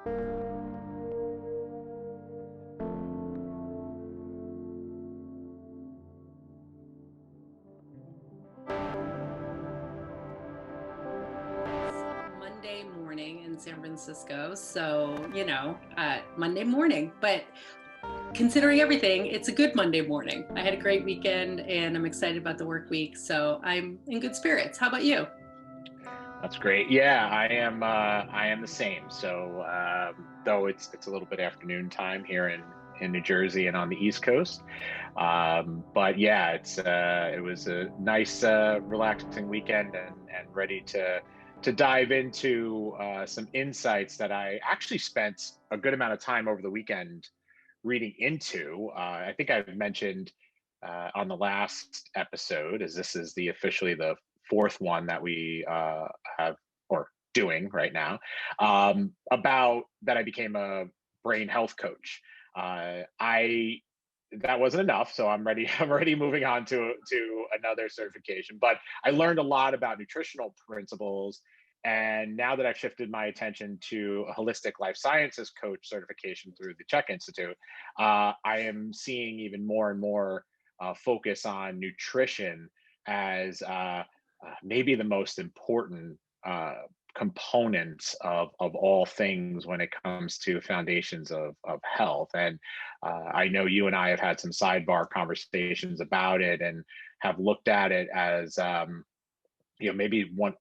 Monday morning in San Francisco. So, Monday morning. But considering everything, it's a good Monday morning. I had a great weekend and I'm excited about the work week. So I'm in good spirits. How about you? That's great. Yeah, I am. I am the same. So, though it's a little bit afternoon time here in New Jersey and on the East Coast, but yeah, it was a nice, relaxing weekend, and ready to dive into some insights that I actually spent a good amount of time over the weekend reading into. I think I've mentioned on the last episode, as this is the officially the fourth one that we have or doing right now, about that I became a brain health coach. I That wasn't enough, so I'm ready. I'm already moving on to another certification. But I learned a lot about nutritional principles, and now that I've shifted my attention to a holistic life sciences coach certification through the Czech Institute, I am seeing even more and more focus on nutrition as maybe the most important components of all things when it comes to foundations of health. And I know you and I have had some sidebar conversations about it and have looked at it as, maybe one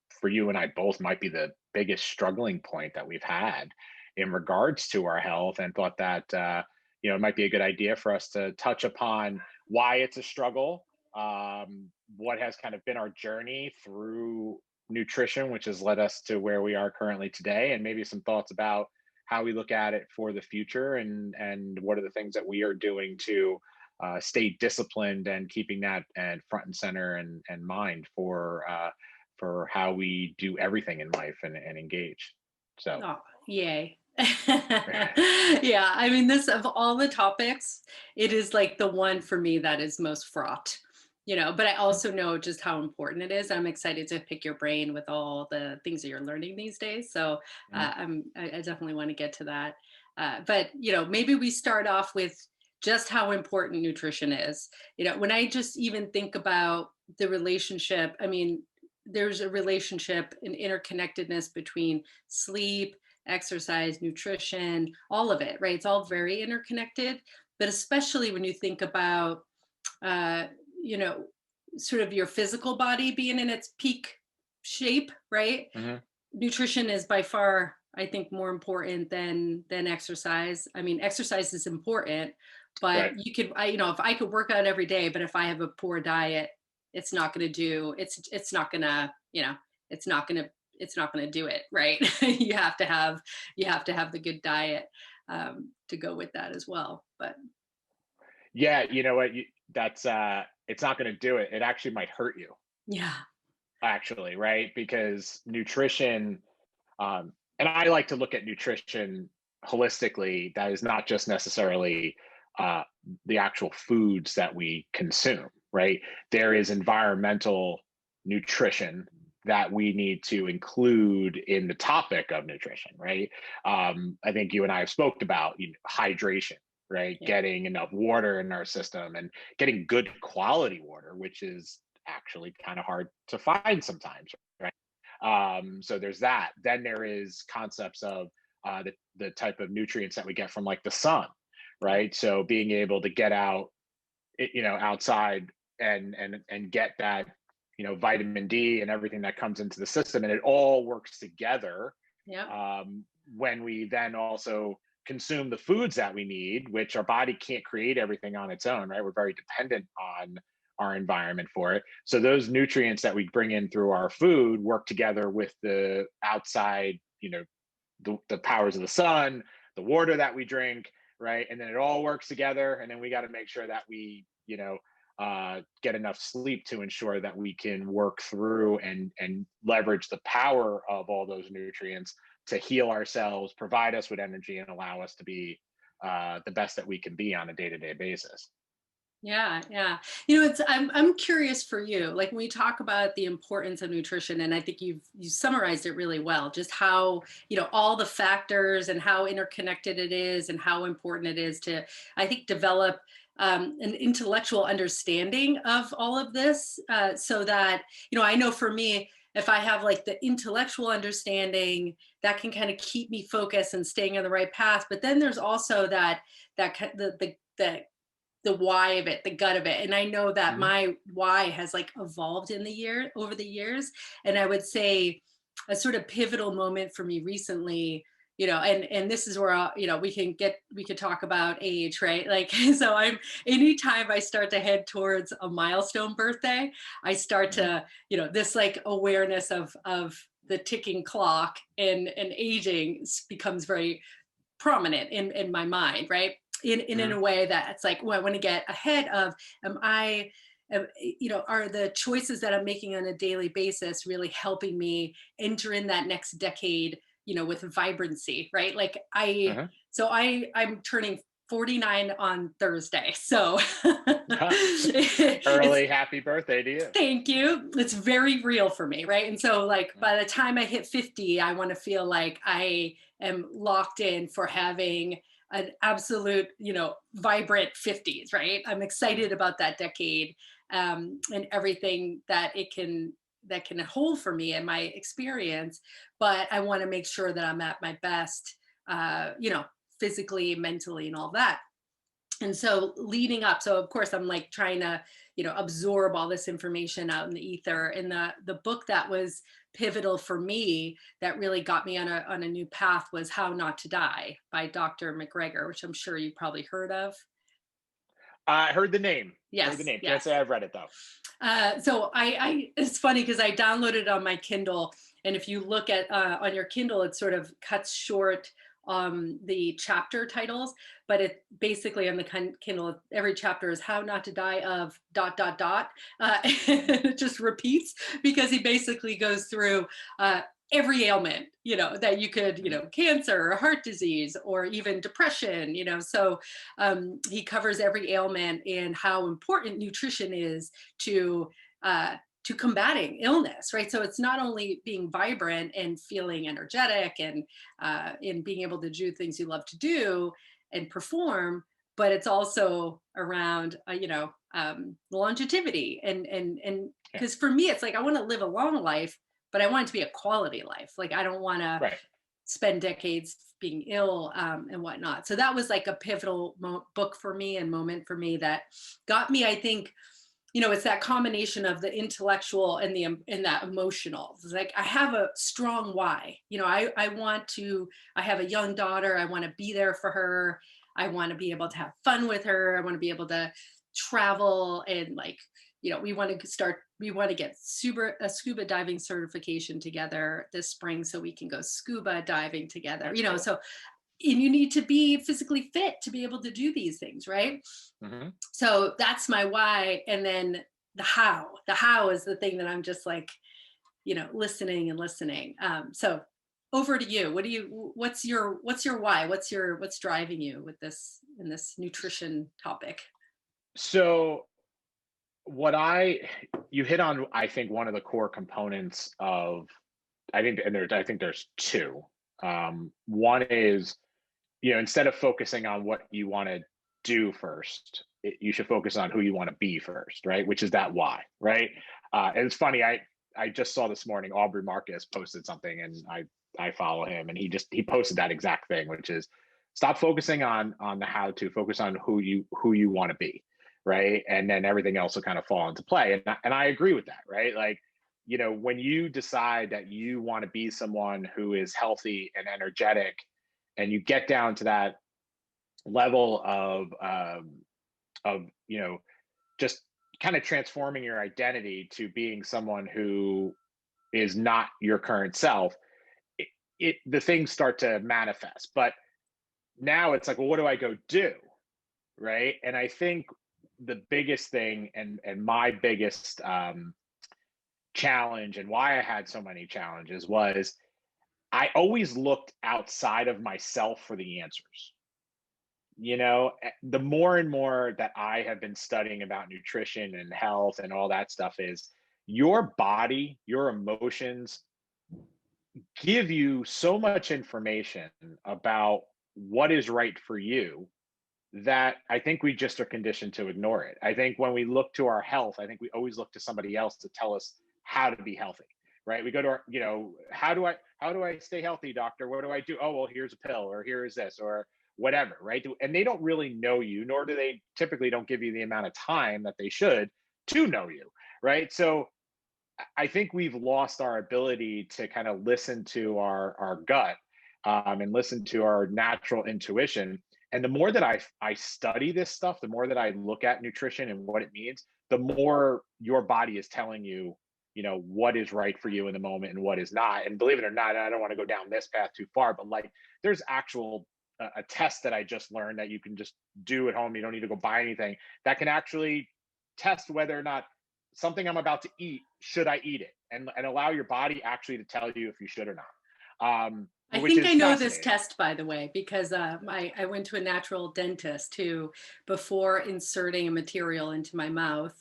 for you and I both might be the biggest struggling point that we've had in regards to our health, and thought that it might be a good idea for us to touch upon why it's a struggle, what has kind of been our journey through nutrition, which has led us to where we are currently today, and maybe some thoughts about how we look at it for the future, and what are the things that we are doing to stay disciplined and keeping that and front and center and mind for how we do everything in life and engage. So, Oh, yay. Yeah, I mean, this of all the topics, it is like the one for me that is most fraught, but I also know just how important it is. I'm excited to pick your brain with all the things that you're learning these days. So I definitely want to get to that. But, maybe we start off with just how important nutrition is. When I just even think about the relationship, I mean, there's a relationship, an interconnectedness between sleep, exercise, nutrition, all of it, right? It's all very interconnected. But especially when you think about, uh, you know, sort of your physical body being in its peak shape, right? mhm, Nutrition is by far, I think, more important than exercise. I mean, exercise is important, but right. if I could work out every day, but if I have a poor diet, it's not gonna, it's not gonna do it, right? You have to have the good diet to go with that as well. But Yeah, you know what? That's it's not going to do it. It actually might hurt you, yeah, actually, right? Because nutrition, and I like to look at nutrition holistically. That is not just necessarily uh, the actual foods that we consume, right? There is environmental nutrition that we need to include in the topic of nutrition, right? I think you and I have spoke about, hydration, right? yeah, Getting enough water in our system and getting good quality water, which is actually kind of hard to find sometimes, right? So there's that. Then there is concepts of the type of nutrients that we get from like the sun, yeah, right? So being able to get out, outside and get that, vitamin D and everything that comes into the system, and it all works together yeah, when we then also consume the foods that we need, which our body can't create everything on its own, right? We're very dependent on our environment for it. So those nutrients that we bring in through our food work together with the outside, the powers of the sun, the water that we drink, right? And then it all works together. And then we got to make sure that we, get enough sleep to ensure that we can work through and leverage the power of all those nutrients to heal ourselves, provide us with energy, and allow us to be the best that we can be on a day to day basis. Yeah, yeah. It's I'm curious for you. Like when we talk about the importance of nutrition, and I think you summarized it really well, just how, all the factors and how interconnected it is and how important it is to, I think, develop an intellectual understanding of all of this, so that, I know for me, if I have like the intellectual understanding, that can kind of keep me focused and staying on the right path. But then there's also the why of it, the gut of it. And I know that Mhm. my why has like evolved over the years. And I would say a sort of pivotal moment for me recently, and this is where we could talk about age, right? Like, so anytime I start to head towards a milestone birthday, I start Mhm. to, this like awareness of the ticking clock and aging becomes very prominent in my mind, right? In Mhm. a way that it's like, well, I want to get ahead of, am I, are the choices that I'm making on a daily basis really helping me enter in that next decade, with vibrancy, right? Like Mhm. I'm turning 49 on Thursday. So it's Early happy birthday to you. thank you. It's very real for me, right? And so, like, Mhm. by the time I hit 50, I want to feel like I am locked in for having an absolute, vibrant 50s, right? I'm Mhm. excited about that decade, and everything that can hold for me and my experience. But I want to make sure that I'm at my best, physically, mentally, and all that. And so leading up, so of course I'm like trying to, absorb all this information out in the ether. And the book that was pivotal for me, that really got me on a new path, was How Not to Die by Dr. McGregor, which I'm sure you probably heard of. I heard the name. Heard the Yes, name. Can't yes. say I've read it though. So I it's funny because I downloaded it on my Kindle, and if you look at on your Kindle, it sort of cuts short the chapter titles, but it basically on the Kindle, every chapter is how not to die of dot dot dot. Mhm. It just repeats because he basically goes through. Every ailment, that you could, Mhm. cancer or heart disease or even depression, so he covers every ailment and how important nutrition is to combating illness, right? So it's not only being vibrant and feeling energetic and in being able to do things you love to do and perform, but it's also around longevity and Yeah. because for me it's like I want to live a long life, but I want it to be a quality life. Like I don't want to Right. spend decades being ill, and whatnot. So that was like a pivotal book for me and moment for me that got me, I think, it's that combination of the intellectual and and that emotional. It's like I have a strong why. I want to. I have a young daughter. I want to be there for her. I want to be able to have fun with her. I want to be able to travel and like, we want to get a scuba diving certification together this spring so we can go scuba diving together. That's cool. So and you need to be physically fit to be able to do these things, right? Mhm. So that's my why. And then the how is the thing that I'm just like, listening and listening. So over to you. What's your why? What's driving you with this in this nutrition topic? So what I you hit on, I think, one of the core components of, I think there's two. One is, instead of focusing on what you want to do first, you should focus on who you want to be first, right? Which is that why, right? And it's funny, I just saw this morning Aubrey Marcus posted something, and I follow him, and he posted that exact thing, which is stop focusing on the how to, focus on who you want to be, right? And then everything else will kind of fall into play. And I agree with that, right? Like, when you decide that you want to be someone who is healthy and energetic, and you get down to that level of just kind of transforming your identity to being someone who is not your current self, it, the things start to manifest. But now it's like, well, what do I go do, right? And I think the biggest thing, and my biggest challenge, and why I had so many challenges, was I always looked outside of myself for the answers, the more and more that I have been studying about nutrition and health and all that stuff is your body, your emotions give you so much information about what is right for you that I think we just are conditioned to ignore it. I think when we look to our health, I think we always look to somebody else to tell us how to be healthy, right? We go to our, how do I stay healthy, doctor? What do I do? Oh, well, here's a pill, or here is this, or whatever, right? And they don't really know you, nor do they typically don't give you the amount of time that they should to know you, right? So I think we've lost our ability to kind of listen to our gut, and listen to our natural intuition. And the more that I study this stuff, the more that I look at nutrition and what it means, the more your body is telling you, what is right for you in the moment and what is not. And believe it or not, I don't want to go down this path too far, but like there's actual a test that I just learned that you can just do at home. You don't need to go buy anything that can actually test whether or not something I'm about to eat, should I eat it? And allow your body actually to tell you if you should or not, I which think I is know this fascinating. test, by the way, because I went to a natural dentist who, before inserting a material into my mouth,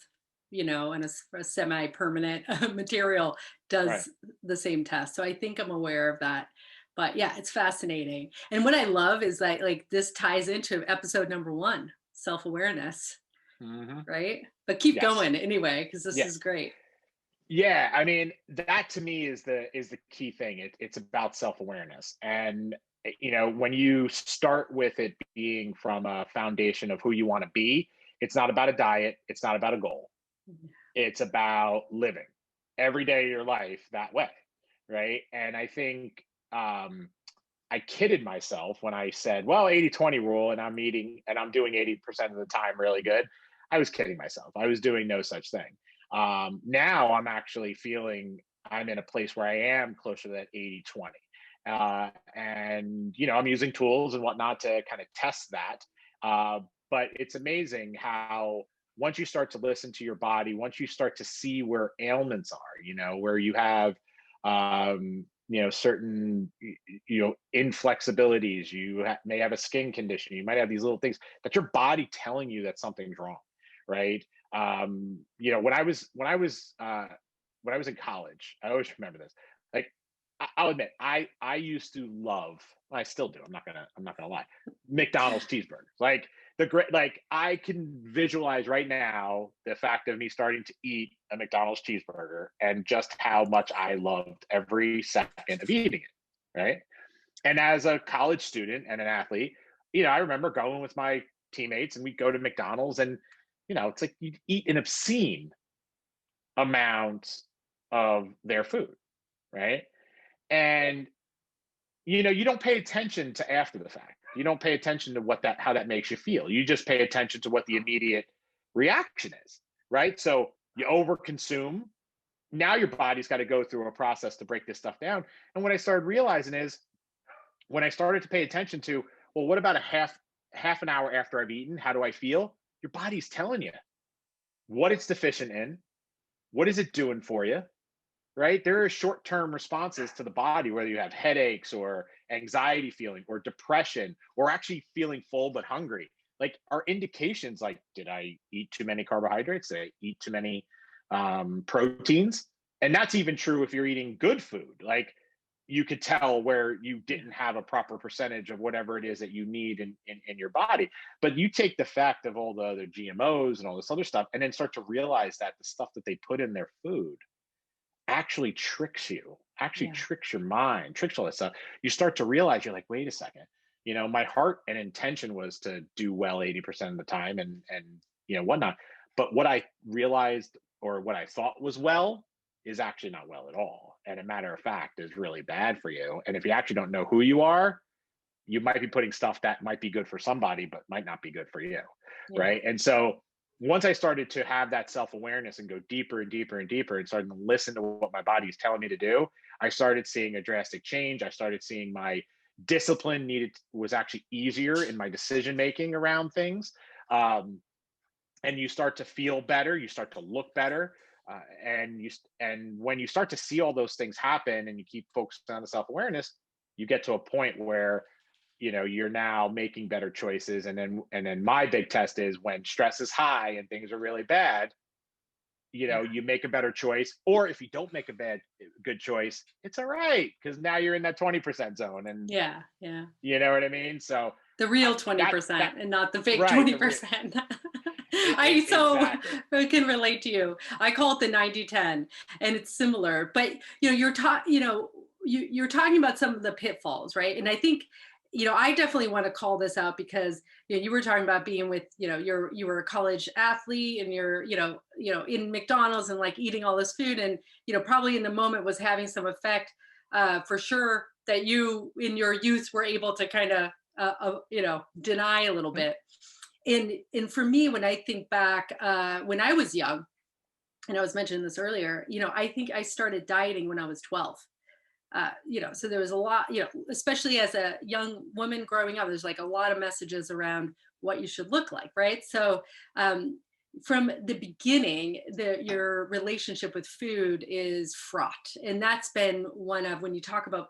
and a semi-permanent material, Right. does the same test. So I think I'm aware of that. But yeah, it's fascinating. And what I love is that like this ties into episode number one, self-awareness, Hmm. right? But keep Yes. going anyway, because this Yeah. is great. Yeah. I mean, that to me is the key thing. It's about self awareness, and when you start with it being from a foundation of who you want to be, it's not about a diet. It's not about a goal. It's about living every day of your life that way, right? And I think I kidded myself when I said, well, 80-20 rule, and I'm eating and I'm doing 80% of the time really good. I was kidding myself. I was doing no such thing. Now I'm actually feeling I'm in a place where I am closer to that 80-20. And, I'm using tools and whatnot to kind of test that. But it's amazing how once you start to listen to your body, once you start to see where ailments are, where you have, certain inflexibilities, may have a skin condition, you might have these little things that your body telling you that something's wrong, right? When I was in college, I always remember this. Like, I'll admit, I used to love, I still do, I'm not gonna lie, McDonald's cheeseburgers. Like, the great, like, I can visualize right now the fact of me starting to eat a McDonald's cheeseburger and just how much I loved every second of eating it, right? And as a college student and an athlete, I remember going with my teammates and we'd go to McDonald's, and it's like you'd eat an obscene amount of their food, right? And you don't pay attention to after the fact. You don't pay attention to how that makes you feel. You just pay attention to what the immediate reaction is, right? So you overconsume. Now your body's got to go through a process to break this stuff down. And what I started realizing is when I started to pay attention to, well, what about a half an hour after I've eaten? How do I feel? Your body's telling you what it's deficient in, what is it doing for you, right? There are short-term responses to the body, whether you have headaches or anxiety feeling or depression or actually feeling full but hungry. Like, are indications like, did I eat too many carbohydrates? Did I eat too many proteins? And that's even true if you're eating good food. Like, you could tell where you didn't have a proper percentage of whatever it is that you need in your body. But you take the fact of all the other GMOs and all this other stuff, and then start to realize that the stuff that they put in their food actually tricks you, actually Yeah. tricks your mind, tricks all that stuff. You start to realize, you're like, wait a second, my heart and intention was to do well 80% of the time, and whatnot. But what I realized, or what I thought was well, is actually not well at all. And a matter of fact, is really bad for you. And if you actually don't know who you are, you might be putting stuff that might be good for somebody, but might not be good for you. Yeah. Right. And so once I started to have that self awareness and go deeper and deeper and deeper and started to listen to what my body is telling me to do, I started seeing a drastic change. I started seeing my discipline was actually easier in my decision making around things. Um, and you start to feel better, you start to look better. And when you start to see all those things happen and you keep focusing on the self awareness, you get to a point where you're now making better choices. And then my big test is when stress is high and things are really bad, Yeah. you make a better choice. Or if you don't make a good choice, it's all right, because now you're in that 20% zone. And Yeah. Yeah. you know what I mean? So The real that 20% and not the fake right, the real 20%. I so exactly. I can relate to you. I call it the 90-10, and it's similar. But you're talking about some of the pitfalls, right? And I think, I definitely want to call this out because you were talking about being with, you were a college athlete and you're, in McDonald's and like eating all this food and, probably in the moment was having some effect, for sure, that you in your youth were able to kind of deny a little Mhm, bit. And for me, when I think back, when I was young, and I was mentioning this earlier, I think I started dieting when I was 12. So there was a lot, especially as a young woman growing up, there's like a lot of messages around what you should look like, right? So um, from the beginning, your relationship with food is fraught, and that's been one of, when you talk about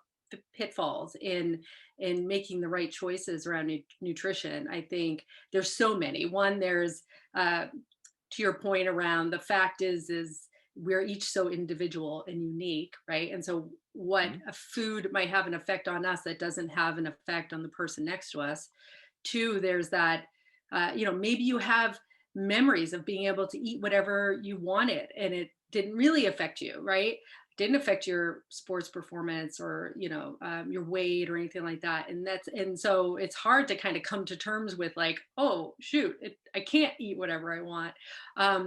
pitfalls in making the right choices around nutrition. I think there's so many. One, there's uh, to your point around, the fact is we're each so individual and unique, right? And so what mhm, a food might have an effect on us that doesn't have an effect on the person next to us. Two, there's that, maybe you have memories of being able to eat whatever you wanted and it didn't really affect you, right? Didn't affect your sports performance or your weight or anything like that. And so it's hard to kind of come to terms with like, oh shoot, I can't eat whatever I want.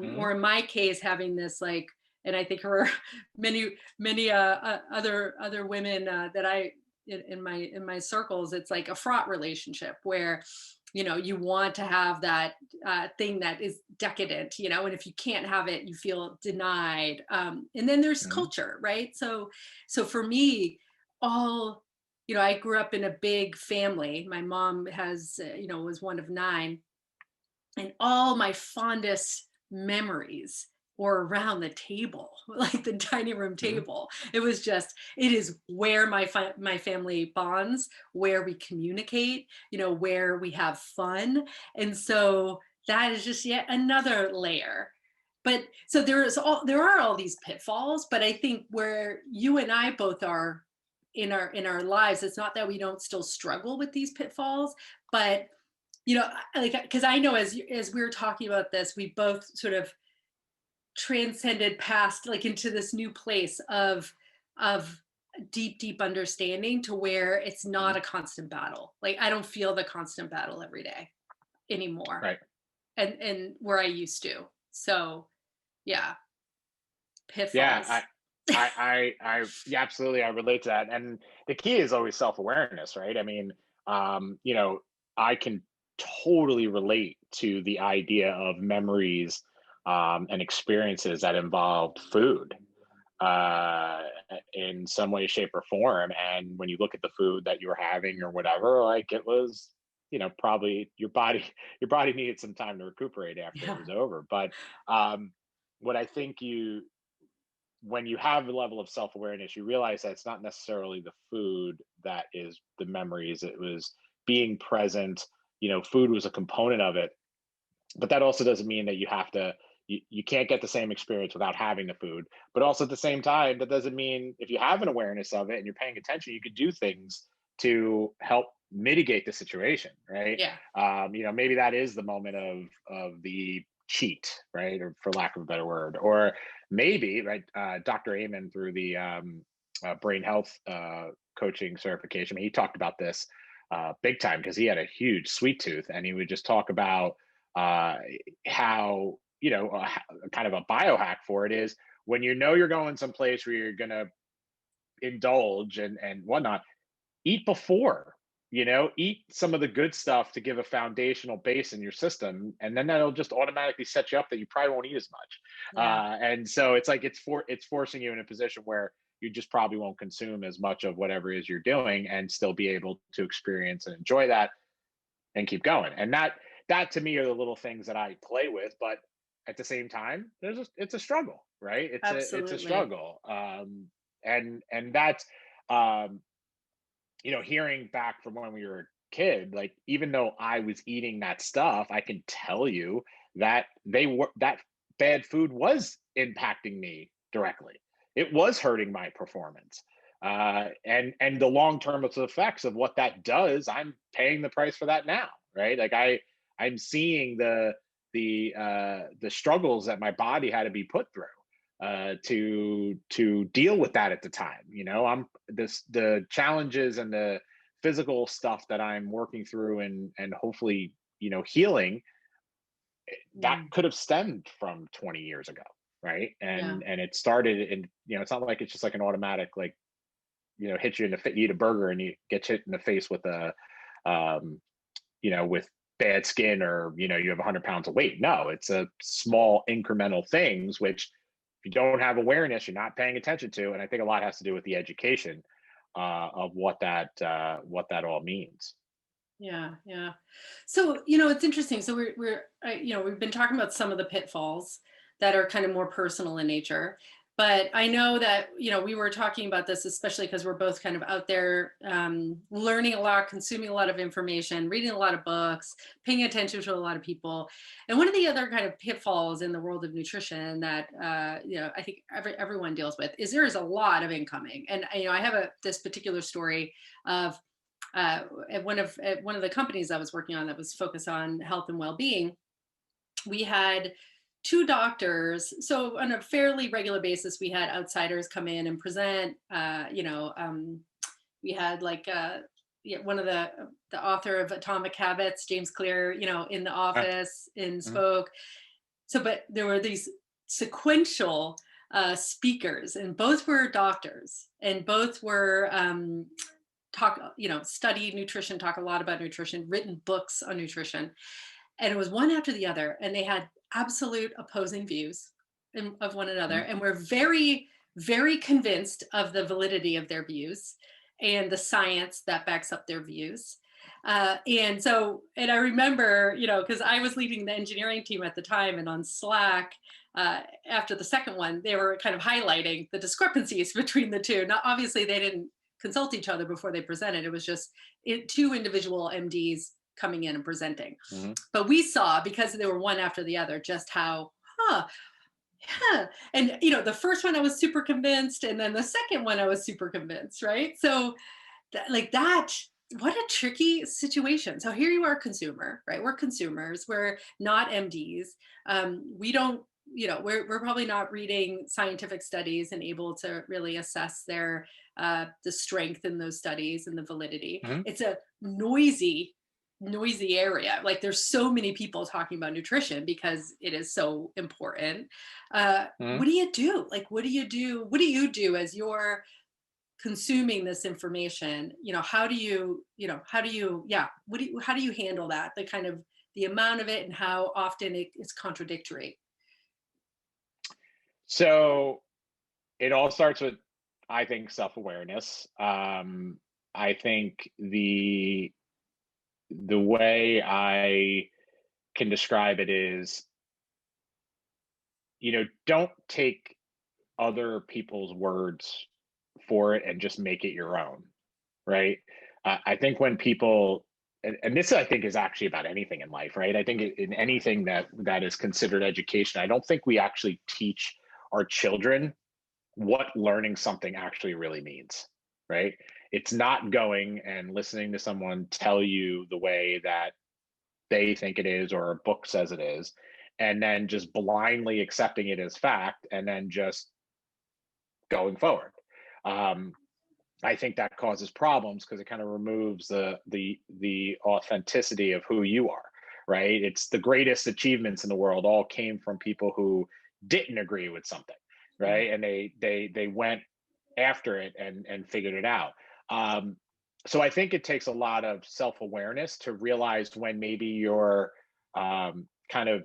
mhm, Or in my case, having this like, and I think there are many other women that I in my circles, it's like a fraught relationship where you want to have that thing that is decadent, and if you can't have it you feel denied. And then there's mhm, culture, right? So for me, all I grew up in a big family. My mom has was one of nine, and all my fondest memories were around the table, like the dining room mhm, table. It is where my family bonds, where we communicate, where we have fun. And so that is just yet another layer. But so there are all these pitfalls, but I think where you and I both are in our lives, it's not that we don't still struggle with these pitfalls, but like, because I know as we were talking about this, we both sort of transcended past, like, into this new place of deep understanding to where it's not mhm. a constant battle. Like, I don't feel the constant battle every day anymore, Right. and where I used to. So yeah, Yeah, pitfalls. yeah, absolutely. I relate to that. And the key is always self-awareness, right? I mean, um, you know, I can totally relate to the idea of memories, and experiences that involved food, uh, in some way, shape, or form. And when you look at the food that you were having or whatever, like it was, probably your body needed some time to recuperate after it Yeah, was over. But what I think when you have a level of self-awareness, you realize that it's not necessarily the food that is the memories. It was being present. Food was a component of it, but that also doesn't mean that you can't get the same experience without having the food. But also at the same time, that doesn't mean if you have an awareness of it and you're paying attention, you could do things to help mitigate the situation, right? yeah, Maybe that is the moment of the cheat, right, or for lack of a better word. Or maybe, right, Dr. Amen, through the brain health coaching certification, he talked about this big time, because he had a huge sweet tooth, and he would just talk about uh, how, kind of a biohack for it is, when you're going someplace where you're going to indulge and whatnot, eat before. Eat some of the good stuff to give a foundational base in your system, and then that'll just automatically set you up that you probably won't eat as much. yeah, And so it's like it's forcing you in a position where you just probably won't consume as much of whatever it is you're doing, and still be able to experience and enjoy that and keep going. And that to me are the little things that I play with. But at the same time, it's a struggle, right? It's a absolutely. struggle. And that's um hearing back from when we were kid, like even though I was eating that stuff, I can tell you that that bad food was impacting me directly. It was hurting my performance. And the long term effects of what that does, I'm paying the price for that now, right? Like I'm seeing the struggles that my body had to be put through to deal with that at the time. You know, the challenges and the physical stuff that I'm working through and hopefully, healing, that Mm, could have stemmed from 20 years ago, right? yeah. And it started, and it's not like it's just like an automatic, like, hit you in the you eat a burger and you get hit in the face with um with bad skin, or you have 100 pounds of weight. No, it's a small incremental things which, if you don't have awareness, you're not paying attention to. And I think a lot has to do with the education of what that all means. Yeah, yeah. So, it's interesting. So we've been talking about some of the pitfalls that are kind of more personal in nature. But I know that, we were talking about this, especially because we're both kind of out there learning a lot, consuming a lot of information, reading a lot of books, paying attention to a lot of people. And one of the other kind of pitfalls in the world of nutrition that, I think everyone deals with is there is a lot of incoming. And, I have this particular story of at one of the companies I was working on that was focused on health and well-being, we had two doctors. So on a fairly regular basis, we had outsiders come in and present. We had like yeah, one of the author of Atomic Habits, James Clear, in the Uh, office and mhm. spoke. So, but there were these sequential speakers, and both were doctors, and both were talk, study nutrition, talk a lot about nutrition, written books on nutrition. And it was one after the other. And they had absolute opposing views of one another. Mhm. And were very, very convinced of the validity of their views and the science that backs up their views. And I remember, because I was leading the engineering team at the time, and on Slack, after the second one, they were kind of highlighting the discrepancies between the two. Now, obviously, they didn't consult each other before they presented. It was just two individual MDs coming in and presenting. Mhm. But we saw, because they were one after the other, just how, yeah. And, the first one I was super convinced. And then the second one I was super convinced, right? So, like that, what a tricky situation. So here you are, consumer, right? We're consumers, we're not MDs. We don't, we're probably not reading scientific studies and able to really assess the strength in those studies and the validity. Mhm. It's a noisy area. Like there's so many people talking about nutrition because it is so important. What Mhm. do you do? Like, what do you do? What do you do as you're consuming this information? Yeah, how do you handle that, the kind of the amount of it, and how often it's contradictory? So it all starts with, I think, self-awareness. I think the way I can describe it is, don't take other people's words for it and just make it your own, right? I think when people, and this I think is actually about anything in life, right? I think in anything that is considered education, I don't think we actually teach our children what learning something actually really means, right? It's not going and listening to someone tell you the way that they think it is or a book says it is, and then just blindly accepting it as fact and then just going forward. Um, I think that causes problems because it kind of removes the authenticity of who you are, right? It's the greatest achievements in the world all came from people who didn't agree with something, Yeah. right? And they went after it and figured it out. Um, so I think it takes a lot of self awareness to realize when maybe you're kind of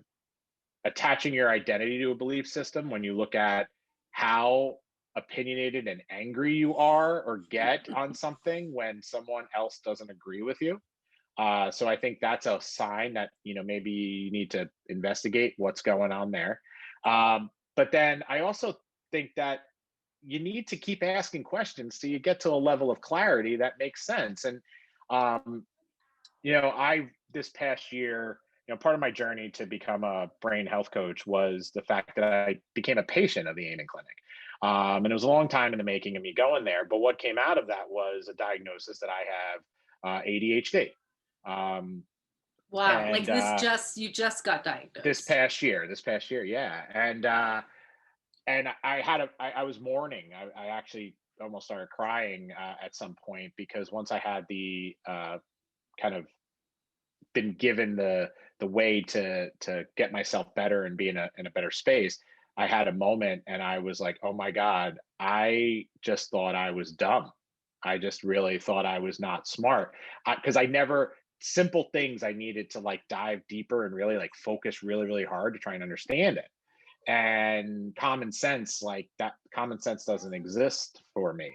attaching your identity to a belief system. When you look at how opinionated and angry you are or get on something when someone else doesn't agree with you. So I think that's a sign that maybe you need to investigate what's going on there. But then I also think that you need to keep asking questions so you get to a level of clarity that makes sense. And um, I this past year, part of my journey to become a brain health coach was the fact that I became a patient of the Amen Clinic. And it was a long time in the making of me going there. But what came out of that was a diagnosis that I have ADHD. Um, Wow, like and you just got diagnosed. this past year, yeah. And I was mourning. I actually almost started crying at some point because once I had the kind of been given the way to get myself better and be in a better space, I had a moment and I was like, oh my God, I just thought I was dumb. I just really thought I was not smart because I never simple things I needed to like dive deeper and really like focus really really hard to try and understand it. And common sense, like that common sense doesn't exist for me.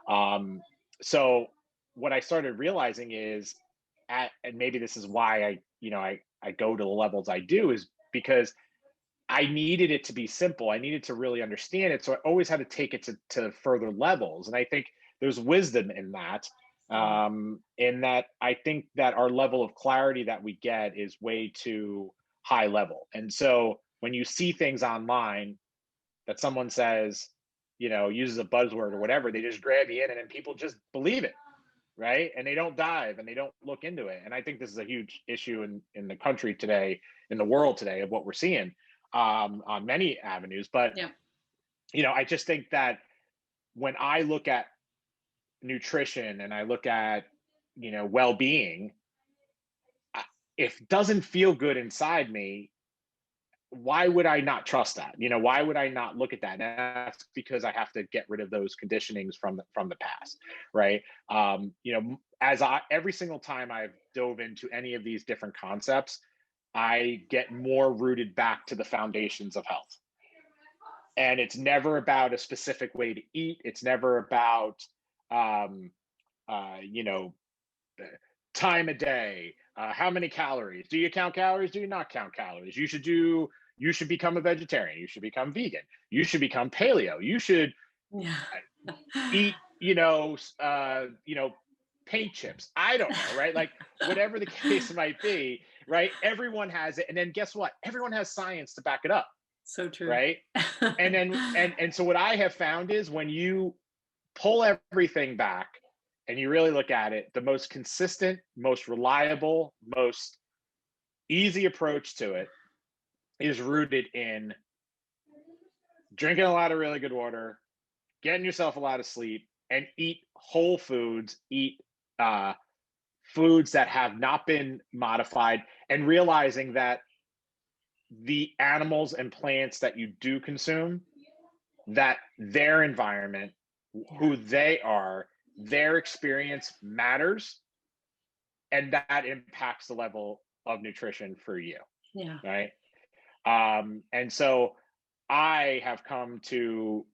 Um so what I started realizing is and maybe this is why I go to the levels I do, is because I needed it to be simple. I needed to really understand it. So I always had to take it to further levels. And I think there's wisdom Mm. in that I think that our level of clarity that we get is way too high level. And so when you see things online that someone says, uses a buzzword or whatever, they just grab you in and then people just believe it, right? And they don't dive and they don't look into it. And I think this is a huge issue in the country today, in the world today, of what we're seeing on many avenues. But Yeah. I just think that when I look at nutrition and I look at well-being, if it doesn't feel good inside me, why would I not trust that? Why would I not look at that? And that's because I have to get rid of those conditionings from the past, right? As I every single time I've dove into any of these different concepts, I get more rooted back to the foundations of health. And it's never about a specific way to eat. It's never about um, uh, you know time of day, how many calories. Do you count calories? Do you not count calories? You should become a vegetarian. You should become vegan. You should become paleo. You should Yeah. eat, paint chips. I don't know, right? Like whatever the case might be, right? Everyone has it. And then guess what? Everyone has science to back it up, So true. right? And so what I have found is when you pull everything back and you really look at it, the most consistent, most reliable, most easy approach to it is rooted in drinking a lot of really good water, getting yourself a lot of sleep, and eat whole foods, eat uh, foods that have not been modified, and realizing that the animals and plants that you do consume, that their environment, Yeah. who they are, their experience matters, and that impacts the level of nutrition for you, Yeah. right? And so I have come to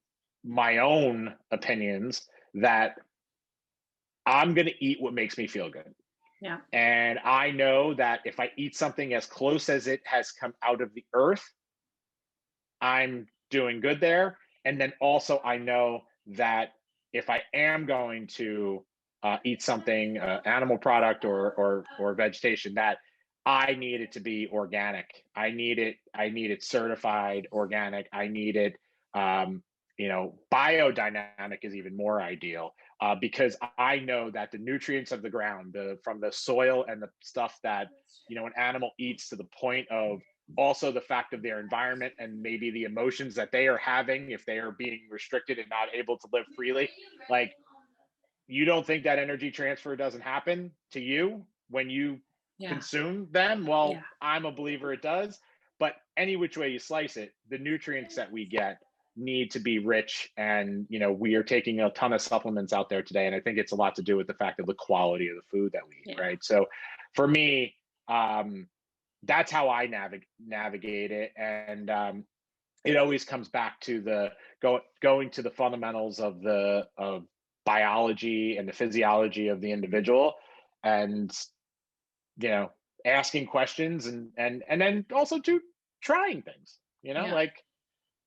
my own opinions that I'm going to eat what makes me feel good. Yeah. And I know that if I eat something as close as it has come out of the earth, I'm doing good there. And then also, I know that if I am going to eat something, animal product or vegetation, that I need it to be organic. I need it. I need it certified organic. I need it. Biodynamic is even more ideal because I know that the nutrients of the ground, from the soil and the stuff that an animal eats, to the point of also the fact of their environment and maybe the emotions that they are having if they are being restricted and not able to live freely. Like, you don't think that energy transfer doesn't happen to you when you Yeah. consume them? Well, Yeah. I'm a believer it does. But any which way you slice it, the nutrients that we get need to be rich. And we are taking a ton of supplements out there today, and I think it's a lot to do with the fact of the quality of the food that we eat, Yeah. right? So for me, that's how I navigate it. And it always comes back to going to the fundamentals of biology and the physiology of the individual, and you know asking questions, and then also to trying things. Yeah. Like,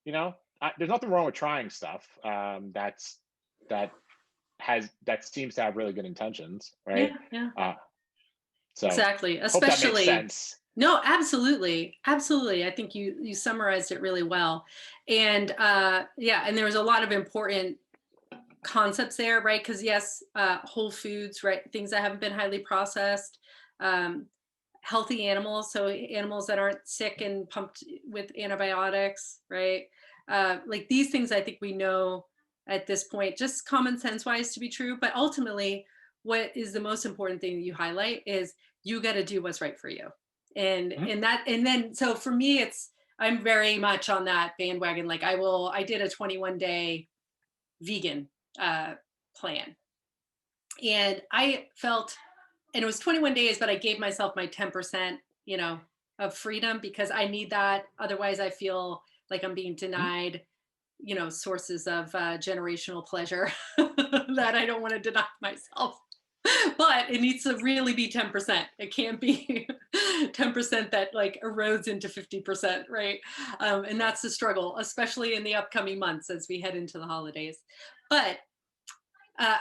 there's nothing wrong with trying stuff. That seems to have really good intentions, right? Yeah. Yeah. Uh, So Exactly. hope that makes Especially, sense. no, absolutely. Absolutely. I think you summarized it really well. And yeah, and there was a lot of important concepts there, right? Because yes, whole foods, right? Things that haven't been highly processed, um, healthy animals, so animals that aren't sick and pumped with antibiotics, right? Like these things, I think we know at this point, just common sense wise, to be true. But ultimately, what is the most important thing that you highlight is you got to do what's right for you, Mhm. and then so for me, it's I'm very much on that bandwagon. Like I did a 21-day vegan uh, plan. And I felt, and it was 21 days, but I gave myself my 10%, of freedom because I need that. Otherwise, I feel like I'm being Mhm. denied, sources of generational pleasure that I don't want to deny myself. But it needs to really be 10%. It can't be 10% that like erodes into 50%, right? And that's the struggle, especially in the upcoming months as we head into the holidays. But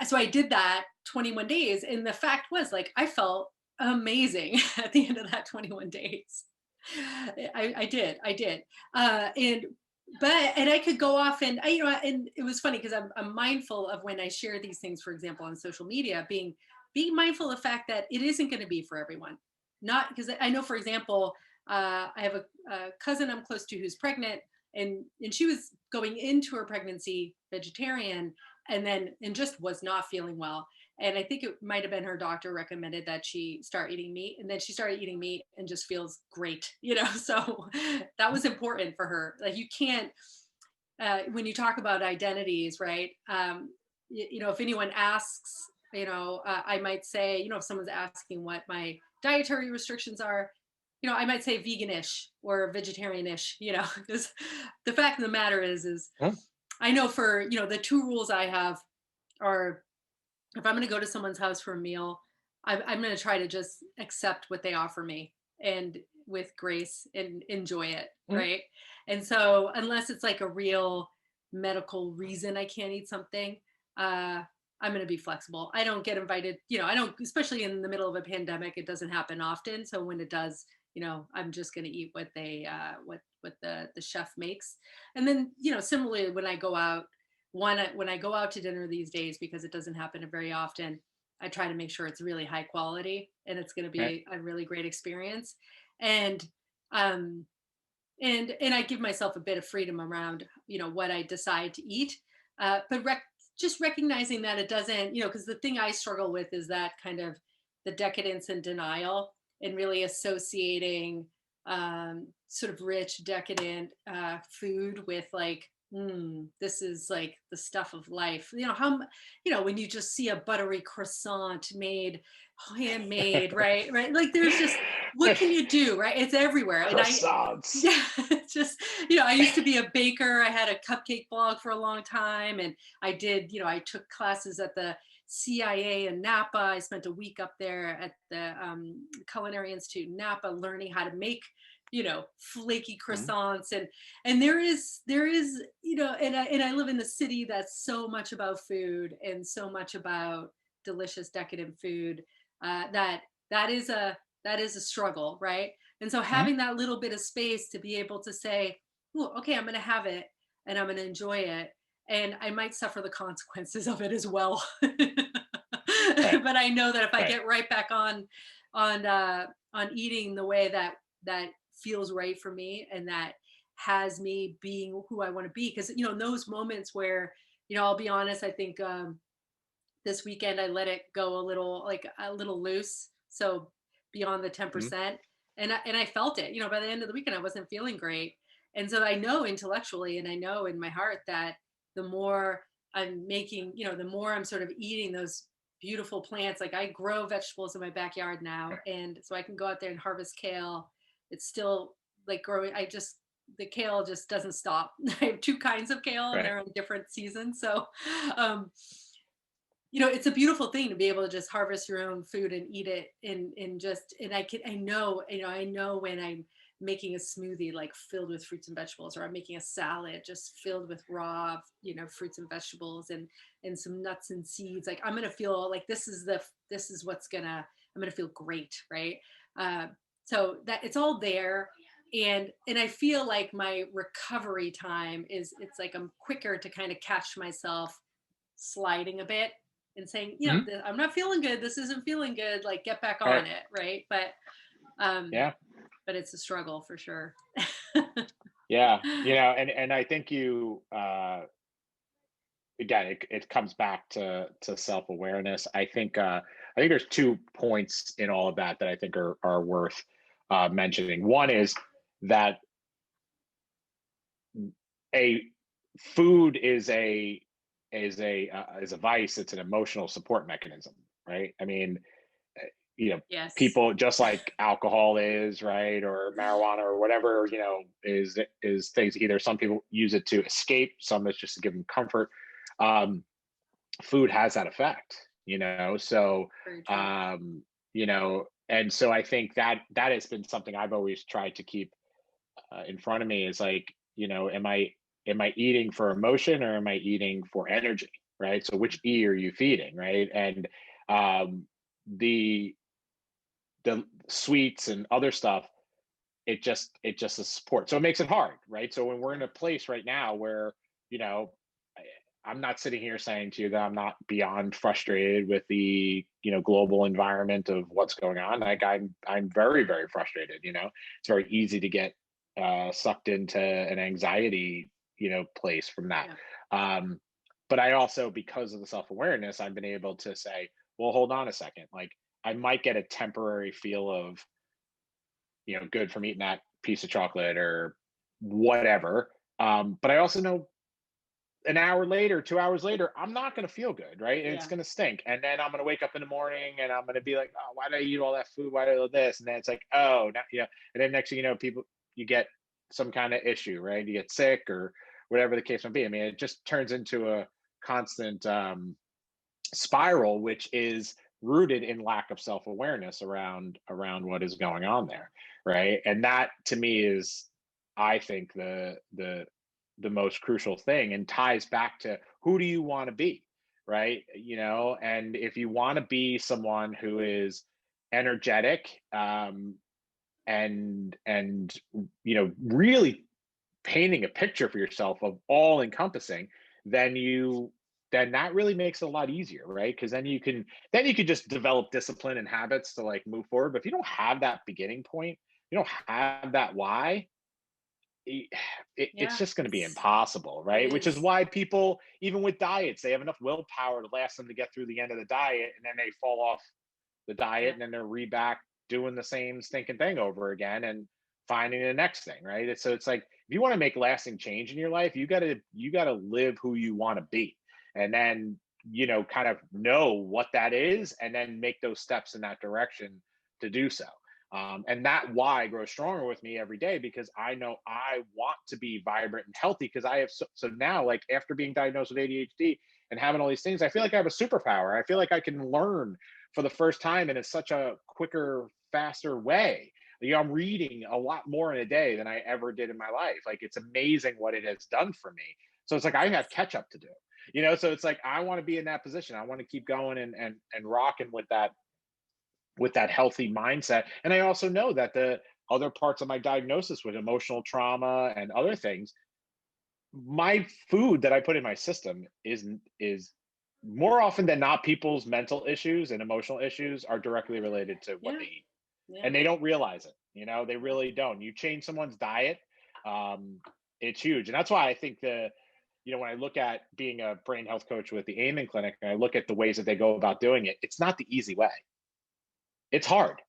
so I did that 21 days, and the fact was, like, I felt amazing at the end of that 21 days. I did, and and I could go off and and it was funny because I'm mindful of when I share these things, for example, on social media, being mindful of the fact that it isn't going to be for everyone. Not because I know, for example, I have a cousin I'm close to who's pregnant, and she was going into her pregnancy vegetarian and just was not feeling well. And I think it might have been her doctor recommended that she start eating meat, and then she started eating meat and just feels great, so that was important for her. Like you can't when you talk about identities, right? If anyone asks, I might say, if someone's asking what my dietary restrictions are, I might say veganish or vegetarianish, because the fact of the matter is Mhm. I know for, the two rules I have are if I'm going to go to someone's house for a meal, I'm going to try to just accept what they offer me and with grace and enjoy it. Mhm. Right. And so, unless it's like a real medical reason I can't eat something, uh, I'm going to be flexible. I don't get invited, I don't, especially in the middle of a pandemic, it doesn't happen often. So when it does, I'm just going to eat what what the chef makes. And then, similarly, when I go out, when I go out to dinner these days, because it doesn't happen very often, I try to make sure it's really high quality and it's going to Right. be a really great experience. And um, and I give myself a bit of freedom around what I decide to eat, but just recognizing that it doesn't, because the thing I struggle with is that kind of the decadence and denial, and really associating sort of rich decadent food with like this is like the stuff of life. When you just see a buttery croissant made handmade, right, like there's just what can you do, right? It's everywhere. And Croissants. yeah, it's just, I used to be a baker. I had a cupcake blog for a long time. And I did, I took classes at the CIA in Napa. I spent a week up there at the Culinary Institute in Napa learning how to make, flaky Mhm. croissants. And there is, and I live in a city that's so much about food and so much about delicious, decadent food that that is a that is a struggle, right? And so Mhm. having that little bit of space to be able to say, "Ooh, okay, I'm going to have it and I'm going to enjoy it, and I might suffer the consequences of it as well." But Right. I know that if I Right. get right back on on eating the way that feels right for me and that has me being who I want to be, because in those moments where I'll be honest, I think this weekend I let it go a little loose. So beyond the Mhm. 10%. And I felt it, by the end of the weekend, I wasn't feeling great. And so I know intellectually and I know in my heart that the more I'm making, the more I'm sort of eating those beautiful plants. Like I grow vegetables in my backyard now. Right. And so I can go out there and harvest kale. It's still like growing. The kale just doesn't stop. I have two kinds of kale and Right. they're in different seasons. So um, it's a beautiful thing to be able to just harvest your own food and eat it and I know when I'm making a smoothie like filled with fruits and vegetables, or I'm making a salad just filled with raw, fruits and vegetables and some nuts and seeds. Like I'm going to feel like this is what's going to I'm going to feel great, right? uh, so that it's all there. And I feel like my recovery time is, it's like I'm quicker to kind of catch myself sliding a bit and saying, Mhm. I'm not feeling good, this isn't feeling good, like get back Right. on it, right? Um Yeah. but it's a struggle for sure. Yeah. And I think you again, it comes back to self-awareness. I think there's 2 points in all of that that I think are worth mentioning. One is that a food is a vice. It's an emotional support mechanism, right? I mean, uh, Yes. people, just like alcohol is, right, or marijuana or whatever, is things. Either some people use it to escape, some it's just to give them comfort. um, Food has that effect, so Very true. and so I think that has been something I've always tried to keep in front of me, is like, am I eating for emotion, or am I eating for energy, right? So which E are you feeding, right? And um, the the sweets and other stuff, it just is support, so it makes it hard, right? So when we're in a place right now where, you know I- I'm not sitting here saying to you that I'm not beyond frustrated with the, global environment of what's going on. Like, I'm very, very frustrated. It's very easy to get sucked into an anxiety, place from that. Yeah. um but I also, because of the self-awareness, I've been able to say, well, hold on a second. Like, I might get a temporary feel of, good from eating that piece of chocolate or whatever. But I also know an hour later, 2 hours later, I'm not going to feel good, right? And it's Yeah. going to stink. And then I'm going to wake up in the morning and I'm going to be like, oh, why did I eat all that food? Why did I do this? And then it's like, oh, now, And then next thing you know, you get some kind of issue, right? You get sick or whatever the case may be. I mean, it just turns into a constant spiral, which is rooted in lack of self-awareness around what is going on there, right? And that, to me, is, I think, the most crucial thing, and ties back to, who do you want to be, right? And if you want to be someone who is energetic, and really painting a picture for yourself of all encompassing, then that really makes it a lot easier, right? Because then you can just develop discipline and habits to, like, move forward. But if you don't have that beginning point, you don't have that why, it, it's Yeah. just going to be impossible, It right? Which is is. why people, even with diets, they have enough willpower to last them to get through the end of the diet, and then they fall off the diet, Yeah. and then they're back doing the same stinking thing over again, and finding the next thing, right? So it's like, if you want to make lasting change in your life, you got to live who you want to be, and then, kind of know what that is, and then make those steps in that direction to do so. And that why grows stronger with me every day, because I know I want to be vibrant and healthy, because I have, so now, like, after being diagnosed with ADHD and having all these things, I feel like I have a superpower. I feel like I can learn for the first time, and it's such a quicker, faster way. I'm reading a lot more in a day than I ever did in my life. Like, it's amazing what it has done for me. So it's like I have catch up to do. So it's like, I want to be in that position. I want to keep going and rocking with that healthy mindset. And I also know that the other parts of my diagnosis, with emotional trauma and other things, my food that I put in my system is more often than not, people's mental issues and emotional issues are directly related to what Yeah. they eat, Yeah. and they don't realize it. They really don't. You change someone's diet, um, it's huge. And that's why I think when I look at being a brain health coach with the Amen Clinic, and I look at the ways that they go about doing it, it's not the easy way. It's hard.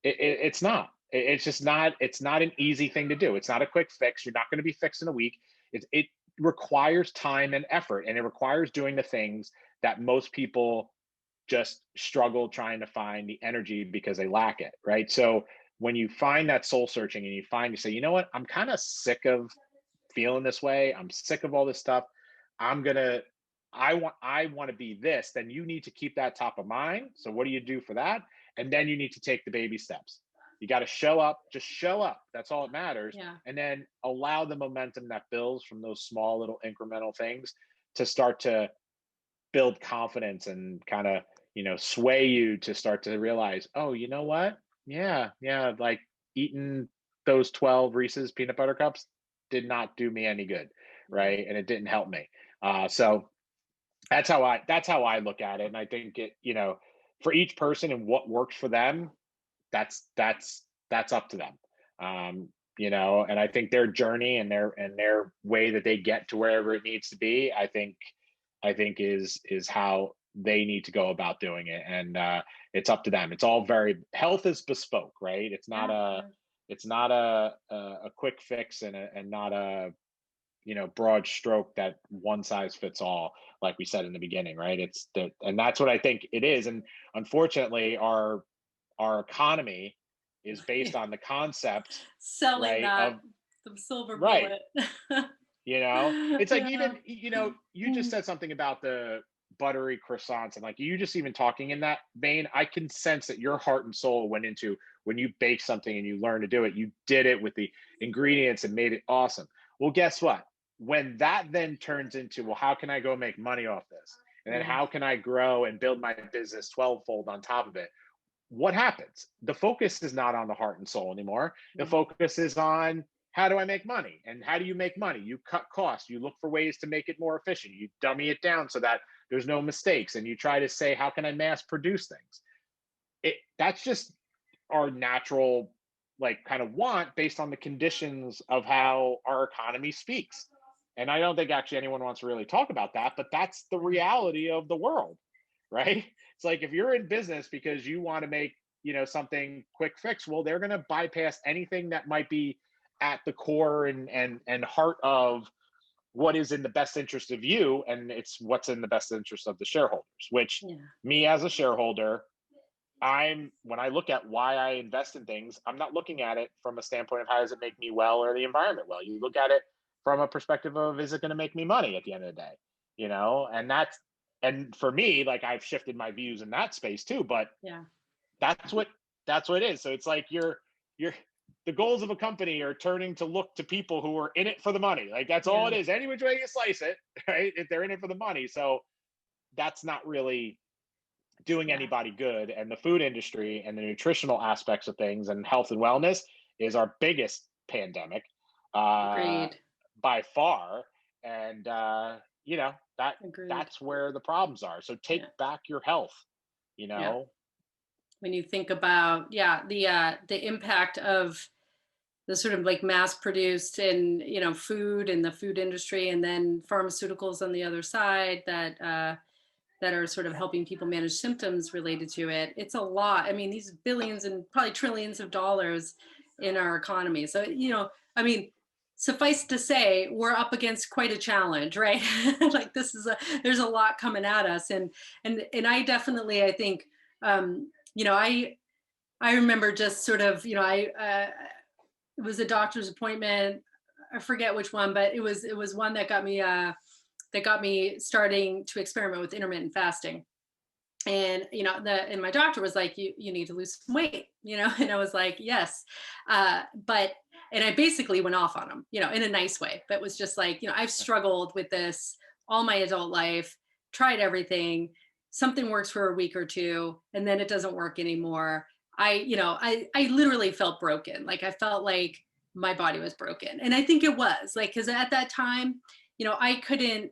It's not. It's just not. It's not an easy thing to do. It's not a quick fix. You're not going to be fixed in a week. It requires time and effort, and it requires doing the things that most people just struggle trying to find the energy because they lack it, right? So when you find that soul searching, and you say, you know what, I'm kind of sick of feeling this way. I'm sick of all this stuff. I'm gonna. I want to be this. Then you need to keep that top of mind. So what do you do for that? And then you need to take the baby steps. You got to show up. Just show up. That's all that matters. Yeah. And then allow the momentum that builds from those small little incremental things to start to build confidence, and kind of sway you to start to realize, oh, you know what? Yeah, like eating those 12 Reese's peanut butter cups did not do me any good, Yeah. right? And it didn't help me. So that's how I look at it. And I think for each person and what works for them, that's up to them. And I think their journey and their way that they get to wherever it needs to be, I think is how they need to go about doing it. And it's up to them. It's all very health is bespoke, right? It's not Yeah. a Yeah. it's not a quick fix and not a broad stroke that one size fits all, like we said in the beginning, right? And that's what I think it is. And unfortunately, our economy is Yeah. based on the concept, Selling right? that Of the silver right. bullet. It's like, Yeah. even you just Mm. said something about the buttery croissants, and like you just even talking in that vein, I can sense that your heart and soul went into when you bake something and you learn to do it. You did it with the ingredients and made it awesome. Well, guess what? When that then turns into, well, how can I go make money off this? And then Yeah. how can I grow and build my business 12-fold on top of it? What happens? The focus is not on the heart and soul anymore. The Yeah. focus is on, how do I make money? And how do you make money? You cut costs, you look for ways to make it more efficient, you dummy it down so that there's no mistakes, and you try to say, how can I mass produce things? That's just our natural, like, kind of want based on the conditions of how our economy speaks. And I don't think actually anyone wants to really talk about that, but that's the Yeah. reality of the world, right? It's like, if you're in business because you want to make, something quick fix, well, they're going to bypass anything that might be at the core and heart of what is in the best interest of you, and it's what's in the best interest of the shareholders, which, Yeah. me as a shareholder, when I look at why I invest in things, I'm not looking at it from a standpoint of how does it make me well or the environment well. You look at it from a perspective of, is it going to make me money at the end of the day? And for me, like, I've shifted my views in that space too, but Yeah. that's what that's what it is. So it's like, you're the goals of a company are turning to look to people who are in it for the money. Like, that's all Yeah. it is. Any which way you slice it, right? If they're in it for the money. So that's not really doing Yeah. anybody good. And the food industry and the nutritional aspects of things and health and wellness is our biggest pandemic, uh, Agreed. by far. And Agreed. that's where the problems are. So take Yeah. back your health. You Yeah. know, When you think about, yeah, the impact of the sort of like mass produced and, food and the food industry, and then pharmaceuticals on the other side that are sort of helping people manage symptoms related to it. It's a lot. I mean, these billions and probably trillions of dollars in our economy. So, I mean, suffice to say, we're up against quite a challenge, right? Like, there's a lot coming at us. And I definitely, I think, I remember just sort of, it was a doctor's appointment. I forget which one, but it was one that got me starting to experiment with intermittent fasting. And and my doctor was like, you need to lose some weight, and I was like, yes. But and I basically went off on him, in a nice way, but was just like, I've struggled with this all my adult life, tried everything, something works for a week or two, and then it doesn't work anymore. I literally felt broken. Like, I felt like my body was broken, and I think it was like, because at that time, I couldn't,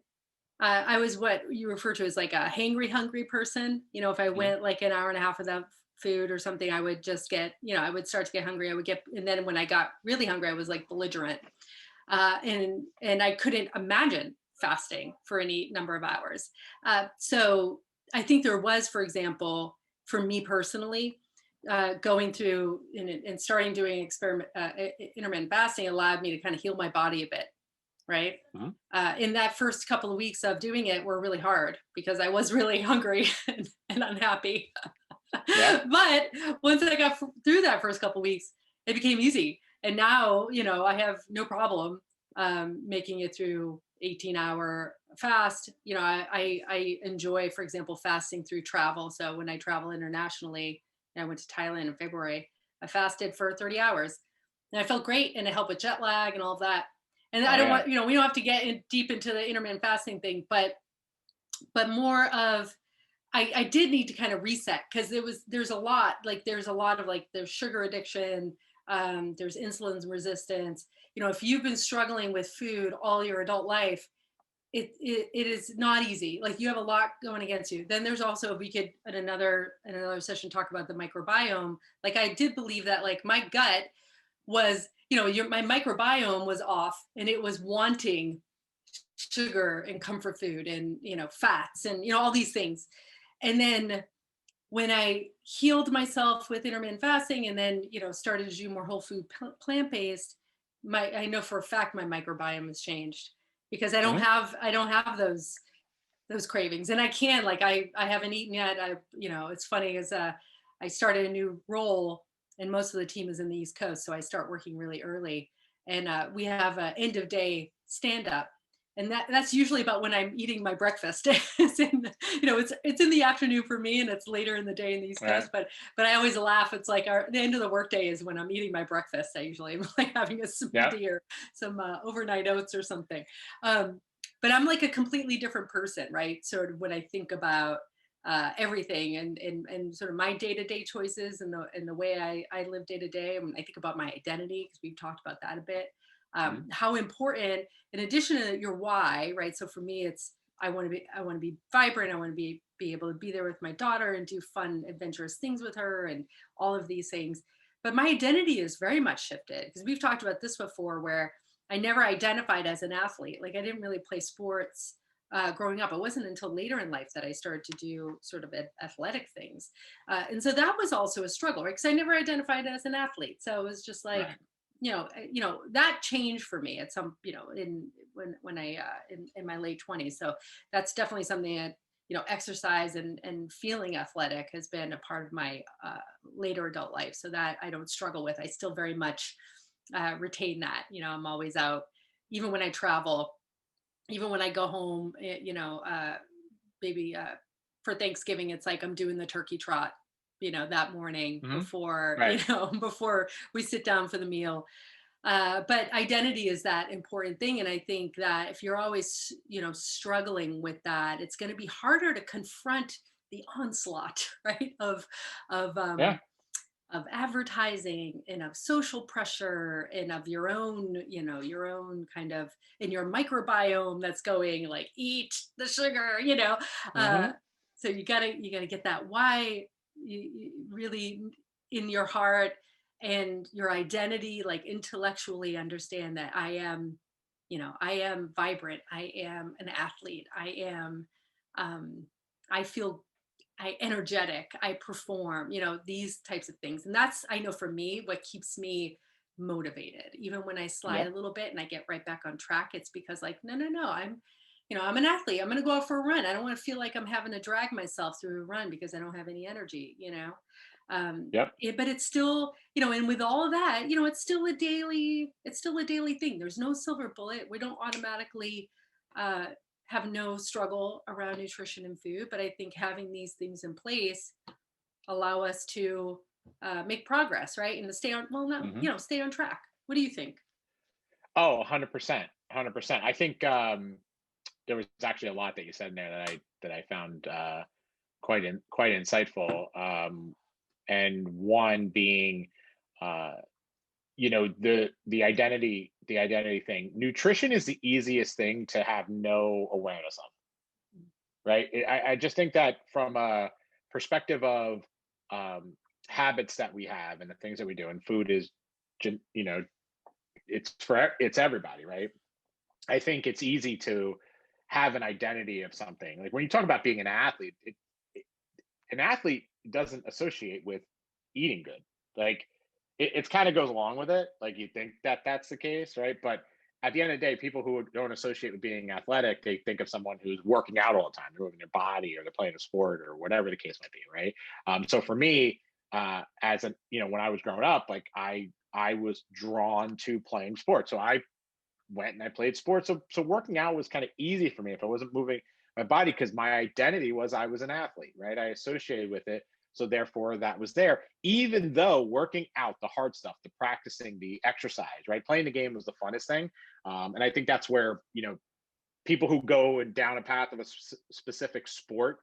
I was what you refer to as like a hangry, hungry person. If I mhm. went like an hour and a half without food or something, I would just get, I would start to get hungry. And then when I got really hungry, I was like belligerent, and I couldn't imagine fasting for any number of hours. So I think there was, for example, for me personally, going through and starting doing intermittent fasting allowed me to kind of heal my body a bit, right? Mhm. In that first couple of weeks of doing it were really hard because I was really hungry and unhappy. Yeah. But once I got through that first couple of weeks, it became easy. And now, I have no problem making it through 18-hour fast. I enjoy, for example, fasting through travel. So when I travel internationally, and I went to Thailand in February, I fasted for 30 hours and I felt great, and it helped with jet lag and all of that. And I Oh don't yeah. want, we don't have to get deep into the intermittent fasting thing, but more of I did need to kind of reset because there's a lot of like there's sugar addiction, there's insulin resistance. You know, if you've been struggling with food all your adult life, it is not easy. Like you have a lot going against you. Then there's also, we could in another session talk about the microbiome. Like I did believe that like my gut was, my microbiome was off and it was wanting sugar and comfort food and fats and all these things. And then when I healed myself with intermittent fasting and then started to do more whole food plant based, my I know for a fact my microbiome has changed because Hmm. I don't have those cravings, and I can like I haven't eaten yet. It's funny is I started a new role and most of the team is in the East Coast, so I start working really early, and we have a end of day stand up, and that's usually about when I'm eating my breakfast. It's in the afternoon for me, and it's later in the day in the East Right. Coast. But I always laugh. It's like the end of the workday is when I'm eating my breakfast. I usually am like having a Yeah. smoothie or some overnight oats or something. Um, but I'm like a completely different person, right? Sort of when I think about everything and sort of my day to day choices and the way I live day to day. I think about my identity because we've talked about that a bit. Hmm. How important, in addition to your why, right? So for me, it's I want to be vibrant. I want to be able to be there with my daughter and do fun, adventurous things with her and all of these things. But my identity is very much shifted because we've talked about this before, where I never identified as an athlete. Like I didn't really play sports growing up. It wasn't until later in life that I started to do sort of athletic things, and so that was also a struggle, right? Because I never identified as an athlete. So it was just like, Right. that changed for me at some, in when I in my late 20s. So that's definitely something that exercise and feeling athletic has been a part of my later adult life. So that I don't struggle with. I still very much retain that. I'm always out, even when I travel, even when I go home, maybe for Thanksgiving, it's like I'm doing the turkey trot, that morning Hmm. before, Right. before we sit down for the meal. But identity is that important thing. And I think that if you're always, struggling with that, it's going to be harder to confront the onslaught, right? Of, Yeah. advertising and of social pressure and of your own kind of in your microbiome that's going like eat the sugar, uh Hmm. so you gotta get that why really in your heart and your identity, like intellectually understand that I am vibrant, I am an athlete, um I feel energetic, I perform, these types of things. And that's, I know for me, what keeps me motivated. Even when I slide a Yep. little bit and I get right back on track, it's because like, no, no, no, I'm an athlete. I'm going to go out for a run. I don't want to feel like I'm having to drag myself through a run because I don't have any energy. Yep. But it's still, and with all of that, it's still a daily thing. There's no silver bullet. We don't automatically, uh, have no struggle around nutrition and food, but I think having these things in place allow us to make progress, right? And to stay on, well, not, Hmm. stay on track. What do you think? Oh, 100%. 100%. I think there was actually a lot that you said in there that I found quite insightful. And one being, uh, the identity thing. Nutrition is the easiest thing to have no awareness of, right? I just think that from a perspective of um, habits that we have and the things that we do, and food is, gen- you know, it's everybody, right? I think it's easy to have an identity of something. Like when you talk about being an athlete, an athlete doesn't associate with eating good. Like it kind of goes along with it. Like you think that that's the case, right? But at the end of the day, people who don't associate with being athletic, they think of someone who's working out all the time, they're moving their body, or they're playing a sport, or whatever the case might be, right? So for me, as a when I was growing up, like I was drawn to playing sports, so I went and I played sports. So working out was kind of easy for me if I wasn't moving my body, because my identity was I was an athlete, right? I associated with it. So therefore that was there, even though working out, the hard stuff, the practicing, the exercise, right? Playing the game was the funnest thing. And I think that's where, people who go and down a path of a specific sport,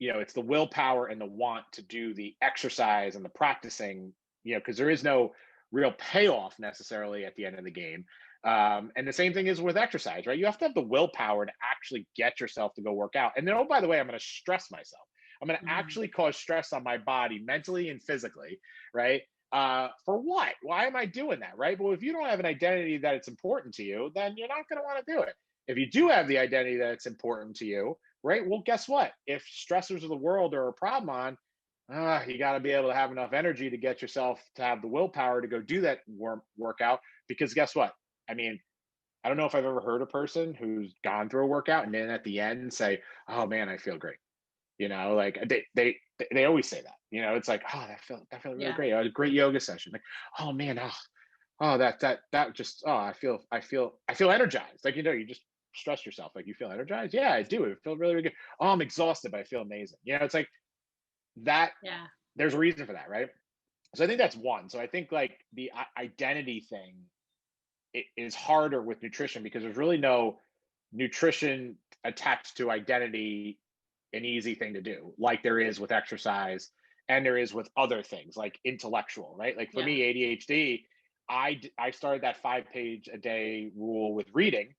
it's the willpower and the want to do the exercise and the practicing, because there is no real payoff necessarily at the end of the game. And the same thing is with exercise, right? You have to have the willpower to actually get yourself to go work out. And then, oh, by the way, I'm going to stress myself. I'm going to Mhm. actually cause stress on my body mentally and physically, right? For what? Why am I doing that, right? Well, if you don't have an identity that it's important to you, then you're not going to want to do it. If you do have the identity that it's important to you, right? Well, guess what? If stressors of the world are a problem you got to be able to have enough energy to get yourself to have the willpower to go do that workout. Because guess what? I mean, I don't know if I've ever heard a person who's gone through a workout and then at the end say, "Oh man, I feel great." Like they always say that. It's like, "Oh, that felt really Yeah. great. I had a great yoga session." Like, "Oh man, that just I feel energized." Like, you just stress yourself. Like, you feel energized? Yeah, I do. It feels really, really good. Oh, I'm exhausted, but I feel amazing. It's like that. Yeah. There's a reason for that, right? So I think that's one. So I think like the identity thing is harder with nutrition because there's really no nutrition attached to identity, an easy thing to do, like there is with exercise and there is with other things like intellectual, right? Like for Yeah. me, ADHD, I started that 5 page a day rule with reading,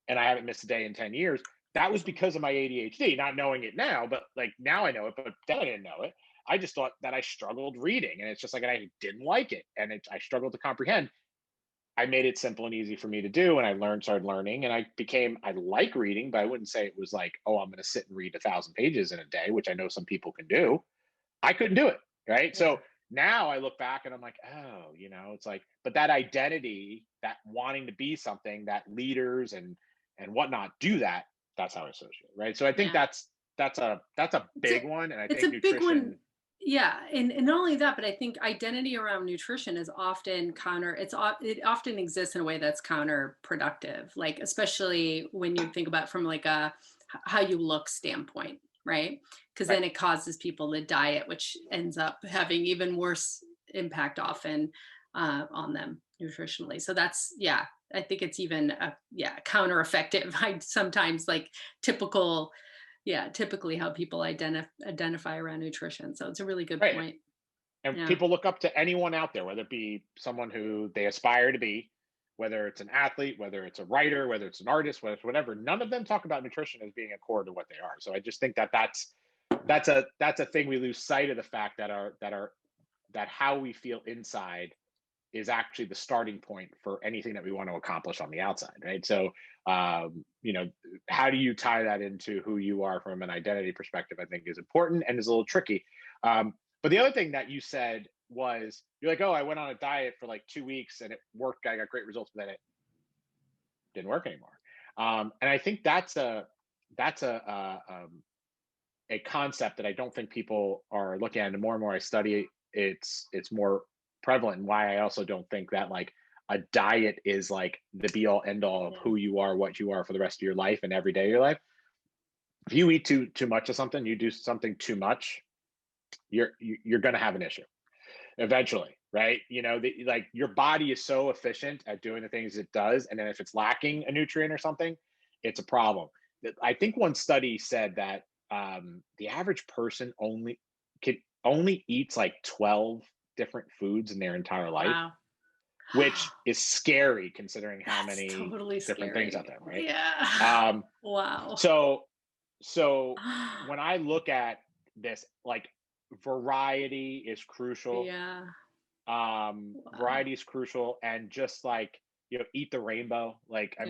and I haven't missed a day in 10 years. That was because of my ADHD, not knowing it now, but like now I know it, but then I didn't know it. I just thought that I struggled reading, and it's just like, and I didn't like it, and I struggled to comprehend. I made it simple and easy for me to do, and started learning, and I like reading, but I wouldn't say it was like, oh, I'm going to sit and read 1,000 pages in a day, which I know some people can do. I couldn't do it, right? Yeah. So now I look back and I'm like, oh, it's like, but that identity, that wanting to be something, that leaders and whatnot do that. That's how I associate, right? So I think Yeah. that's a It's a big one, and I it's think a big one. nutrition, Yeah, and not only that, but I think identity around nutrition is often it often exists in a way that's counterproductive, like especially when you think about from like a how you look standpoint, right? Because right? then it causes people to diet, which ends up having even worse impact often on them nutritionally. So that's yeah, I think it's even yeah, counter effective. I sometimes like typical yeah, typically how people identify around nutrition. So it's a really good Right. point. And Yeah. people look up to anyone out there, whether it be someone who they aspire to be, whether it's an athlete, whether it's a writer, whether it's an artist, whether it's whatever. None of them talk about nutrition as being a core to what they are. So I just think that that's a thing we lose sight of, the fact that how we feel inside is actually the starting point for anything that we want to accomplish on the outside, right? So, how do you tie that into who you are from an identity perspective? I think is important and is a little tricky. But the other thing that you said was, you're like, oh, I went on a diet for like 2 weeks and it worked. I got great results, but then it didn't work anymore. And I think that's a concept that I don't think people are looking at. And the more and more I study it, it's more prevalent. And why I also don't think that like a diet is like the be all end all of Yeah. who you are, what you are for the rest of your life and every day of your life. If you eat too much of something, you do something too much, you're going to have an issue eventually, right? Like your body is so efficient at doing the things it does, and then if it's lacking a nutrient or something, it's a problem. I think one study said that the average person only eats like 12 different foods in their entire life, Wow. which is scary considering how That's many totally different things out scary. there, right? Yeah. Um, Wow. so so when I look at this, like, variety is crucial. Yeah. Wow. Variety is crucial, and just like, eat the rainbow. Like, I Yeah.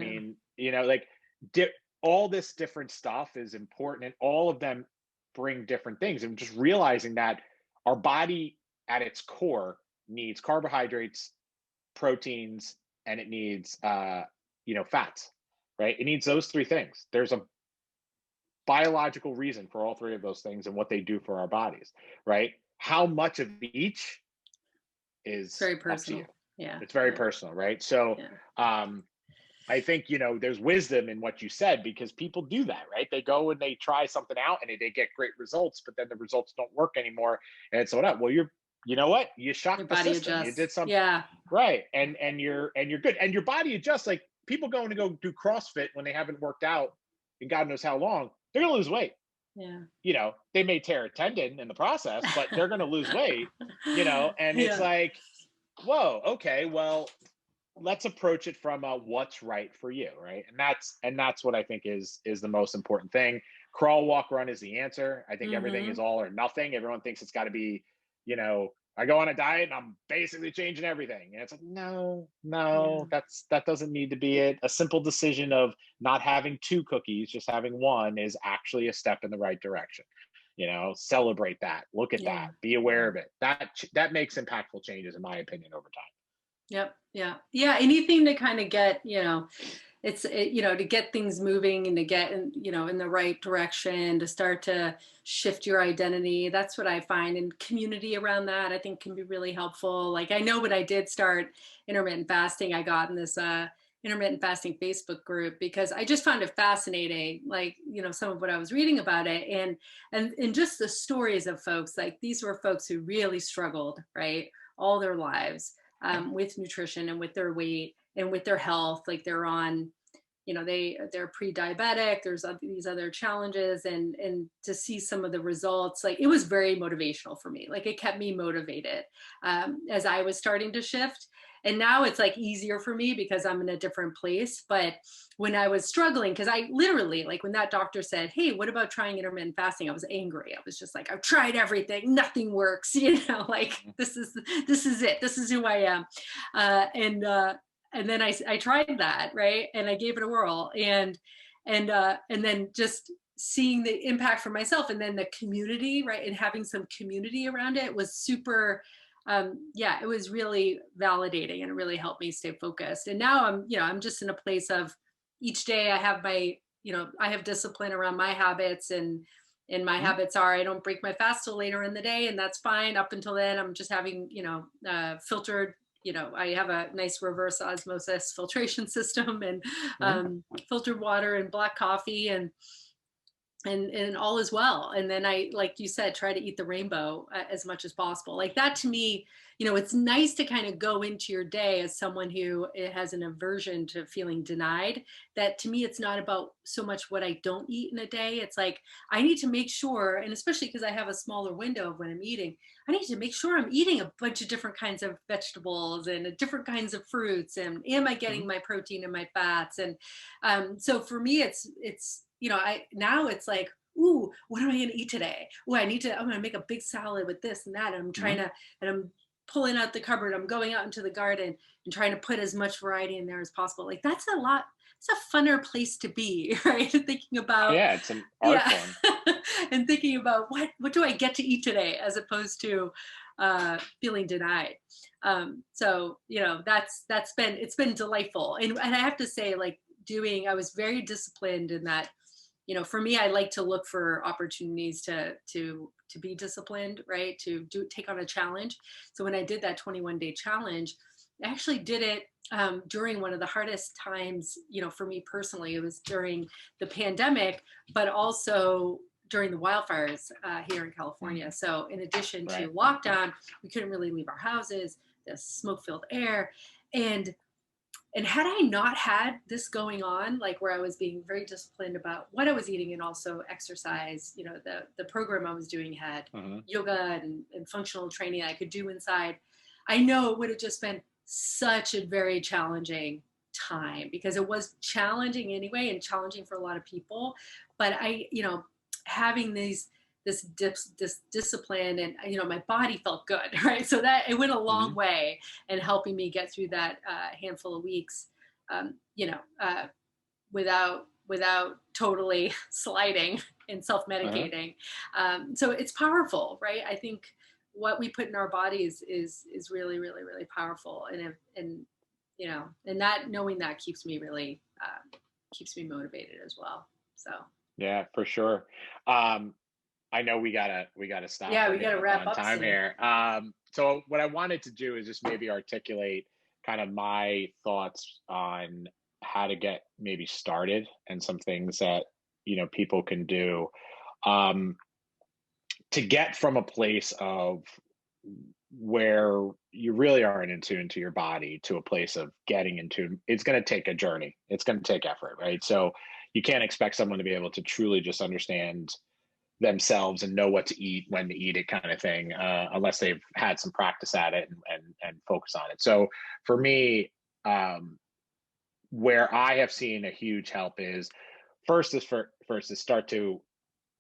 mean, like, di- all this different stuff is important, and all of them bring different things. And just realizing that our body at its core needs carbohydrates, proteins, and it needs fats, right? It needs those three things. There's a biological reason for all three of those things and what they do for our bodies, right? How much of each It's is very up to you. personal. Yeah. It's very Yeah. personal, right? So, Yeah. um, I think, there's wisdom in what you said, because people do that, right? They go and they try something out and they get great results, but then the results don't work anymore. And so what? Well, you know what? You Your shocked the body system. You adjusts. did something Yeah. right, and you're good, and your body adjusts. Like, people going to go do CrossFit when they haven't worked out in God knows how long, they're gonna lose weight. Yeah. They may tear a tendon in the process, but they're going to lose weight, and it's Yeah. like, whoa, okay, well, let's approach it from what's right for you, right? And that's what I think is the most important thing. Crawl, walk, run is the answer. I think everything is Mhm. all or nothing. Everyone thinks it's got to be, I go on a diet and I'm basically changing everything, and it's like, no, Yeah. no, that doesn't need to be it. A simple decision of not having two cookies, just having one, is actually a step in the right direction. Celebrate that, look at Yeah. that, be aware Yeah. of it. That makes impactful changes, in my opinion, over time. Yep. Yeah. Yeah. Anything to kind of get, to get things moving and to get in the right direction, to start to shift your identity. That's what I find, and community around that I think can be really helpful. Like, I know when I did start intermittent fasting, I got in this intermittent fasting Facebook group because I just found it fascinating, like, some of what I was reading about it, and just the stories of folks. Like, these were folks who really struggled, right, all their lives, with nutrition and with their weight and with their health. Like, they're on, they're pre-diabetic, there's these other challenges, and to see some of the results, like, it was very motivational for me. Like, it kept me motivated, as I was starting to shift. And now it's like easier for me because I'm in a different place. But when I was struggling, because I literally, like, when that doctor said, hey, what about trying intermittent fasting, I was angry. I was just like, I've tried everything, nothing works. Like, Mhm. this is it, this is who I am. And then I tried that, right, and I gave it a whirl, and then just seeing the impact for myself, and then the community, right, and having some community around it was super. Yeah, it was really validating, and it really helped me stay focused. And now I'm just in a place of, each day I have I have discipline around my habits, and my Mhm. habits are, I don't break my fast till later in the day, and that's fine. Up until then, I'm just having, filtered, I have a nice reverse osmosis filtration system, and Mhm. filtered water and black coffee, and all is well. And then I, like you said, try to eat the rainbow, as much as possible. Like, that to me, it's nice to kind of go into your day as someone who has an aversion to feeling denied. That, to me, it's not about so much what I don't eat in a day. It's like, I need to make sure, and especially because I have a smaller window of when I'm eating, I need to make sure I'm eating a bunch of different kinds of vegetables and different kinds of fruits, and am I getting Mhm. my protein and my fats. And so for me, it's I now it's like, ooh, what am I going to eat today? Ooh, I'm going to make a big salad with this and that. And Mhm. I'm pulling out the cupboard. I'm going out into the garden and trying to put as much variety in there as possible. Like, that's a lot. It's a funner place to be, right? Thinking about, Yeah, it's an art yeah, form. and thinking about what do I get to eat today, as opposed to feeling denied. So it's been delightful, and I have to say, like, I was very disciplined in that. For me, I like to look for opportunities to be disciplined, right, to take on a challenge. So when I did that 21-day challenge, I actually did it during one of the hardest times, for me personally. It was during the pandemic, but also during the wildfires here in California. Mhm. So in addition to Right. lockdown, we couldn't really leave our houses, the smoke filled air. And and had I not had this going on, like, where I was being very disciplined about what I was eating, and also exercise, the program I was doing had Mhm. yoga and functional training I could do inside, I know it would have just been such a very challenging time, because it was challenging anyway, and challenging for a lot of people. But having this discipline, and my body felt good, right? So that it went a long Mhm. way in helping me get through that handful of weeks, um, you know, uh, without totally sliding and Uh-huh. self-medicating. So it's powerful, right? I think what we put in our bodies is really, really, really powerful, and that, knowing that, keeps me motivated as well. So Yeah, for sure. Um, I know we gotta stop. yeah, we Running got to up wrap on up time soon. here. So what I wanted to do is just maybe articulate kind of my thoughts on how to get maybe started, and some things that people can do um, to get from a place of where you really aren't in tune to your body to a place of getting into. It's going to take a journey. It's going to take effort, right? So you can't expect someone to be able to truly just understand themselves and know what to eat, when to eat it, kind of thing, unless they've had some practice at it and focus on it. So for me, um, where I have seen a huge help is first is start to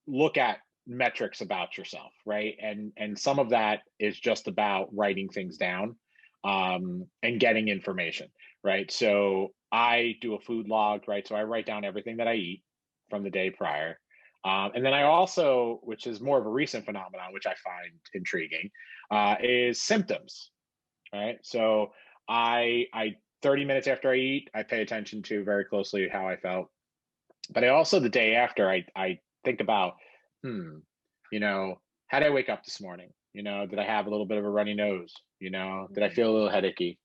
look at metrics about yourself, right? And some of that is just about writing things down, and getting information, right? So I do a food log, right? So I write down everything that I eat from the day prior. And then I also, which is more of a recent phenomenon, which I find intriguing, is symptoms, right? So I 30 minutes after I eat, I pay attention to very closely how I felt. But I also, the day after, I think about, hmm, how did I wake up this morning? Did I have a little bit of a runny nose? Did I feel a little headachy?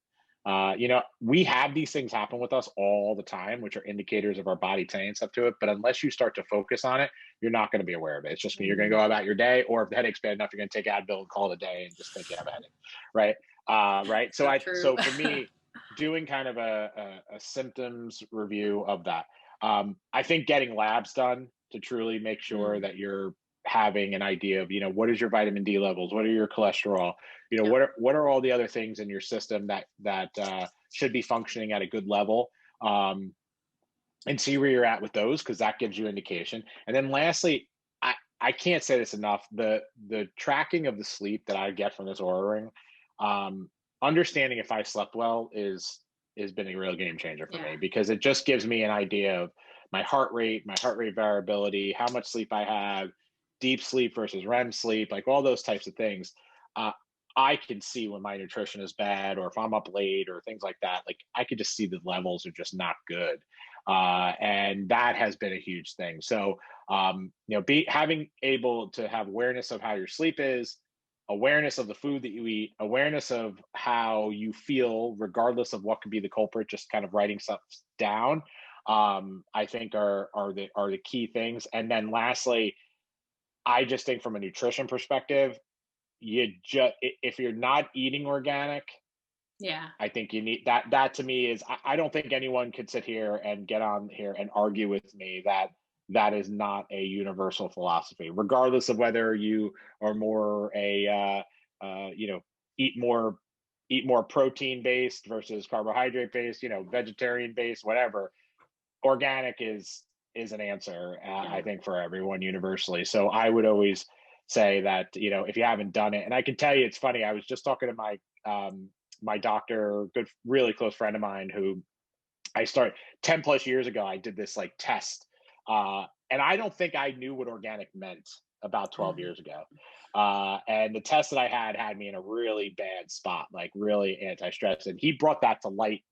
We have these things happen with us all the time, which are indicators of our body saying stuff to it. But unless you start to focus on it, you're not going to be aware of it. It's just you're going to go about your day, or if the headache's bad enough, you're going to take Advil and call it a day and just think you have a headache, right? Right. So So true. so for me, doing kind of a symptoms review of that. I think getting labs done to truly make sure Mm, that you're having an idea of, what is your vitamin D levels, what are your cholesterol, yep. what are all the other things in your system that should be functioning at a good level, um, and see where you're at with those, because that gives you indication. And then lastly, I can't say this enough, the tracking of the sleep that I get from this ordering, um, understanding if I slept well is been a real game changer for Yeah. me, because it just gives me an idea of my heart rate variability, how much sleep I have, deep sleep versus REM sleep, like all those types of things. uh, I can see when my nutrition is bad, or if I'm up late or things like that. Like, I could just see the levels are just not good, and that has been a huge thing. So, be having able to have awareness of how your sleep is, awareness of the food that you eat, awareness of how you feel, regardless of what could be the culprit, just kind of writing stuff down. I think are the key things. And then lastly, I just think from a nutrition perspective, if you're not eating organic, Yeah. I think you need that. That to me is, I don't think anyone could sit here and get on here and argue with me that that is not a universal philosophy, regardless of whether you are more you know, eat more eat more protein based versus carbohydrate based, vegetarian based, whatever. Organic is an answer, I Yeah. think, for everyone universally. So I would always say that, if you haven't done it, and I can tell you, it's funny. I was just talking to my doctor, good, really close friend of mine, who I started 10 plus years ago. I did this like test, and I don't think I knew what organic meant about 12 Mhm. years ago. And the test that I had me in a really bad spot, like really anti-stress. And he brought that to light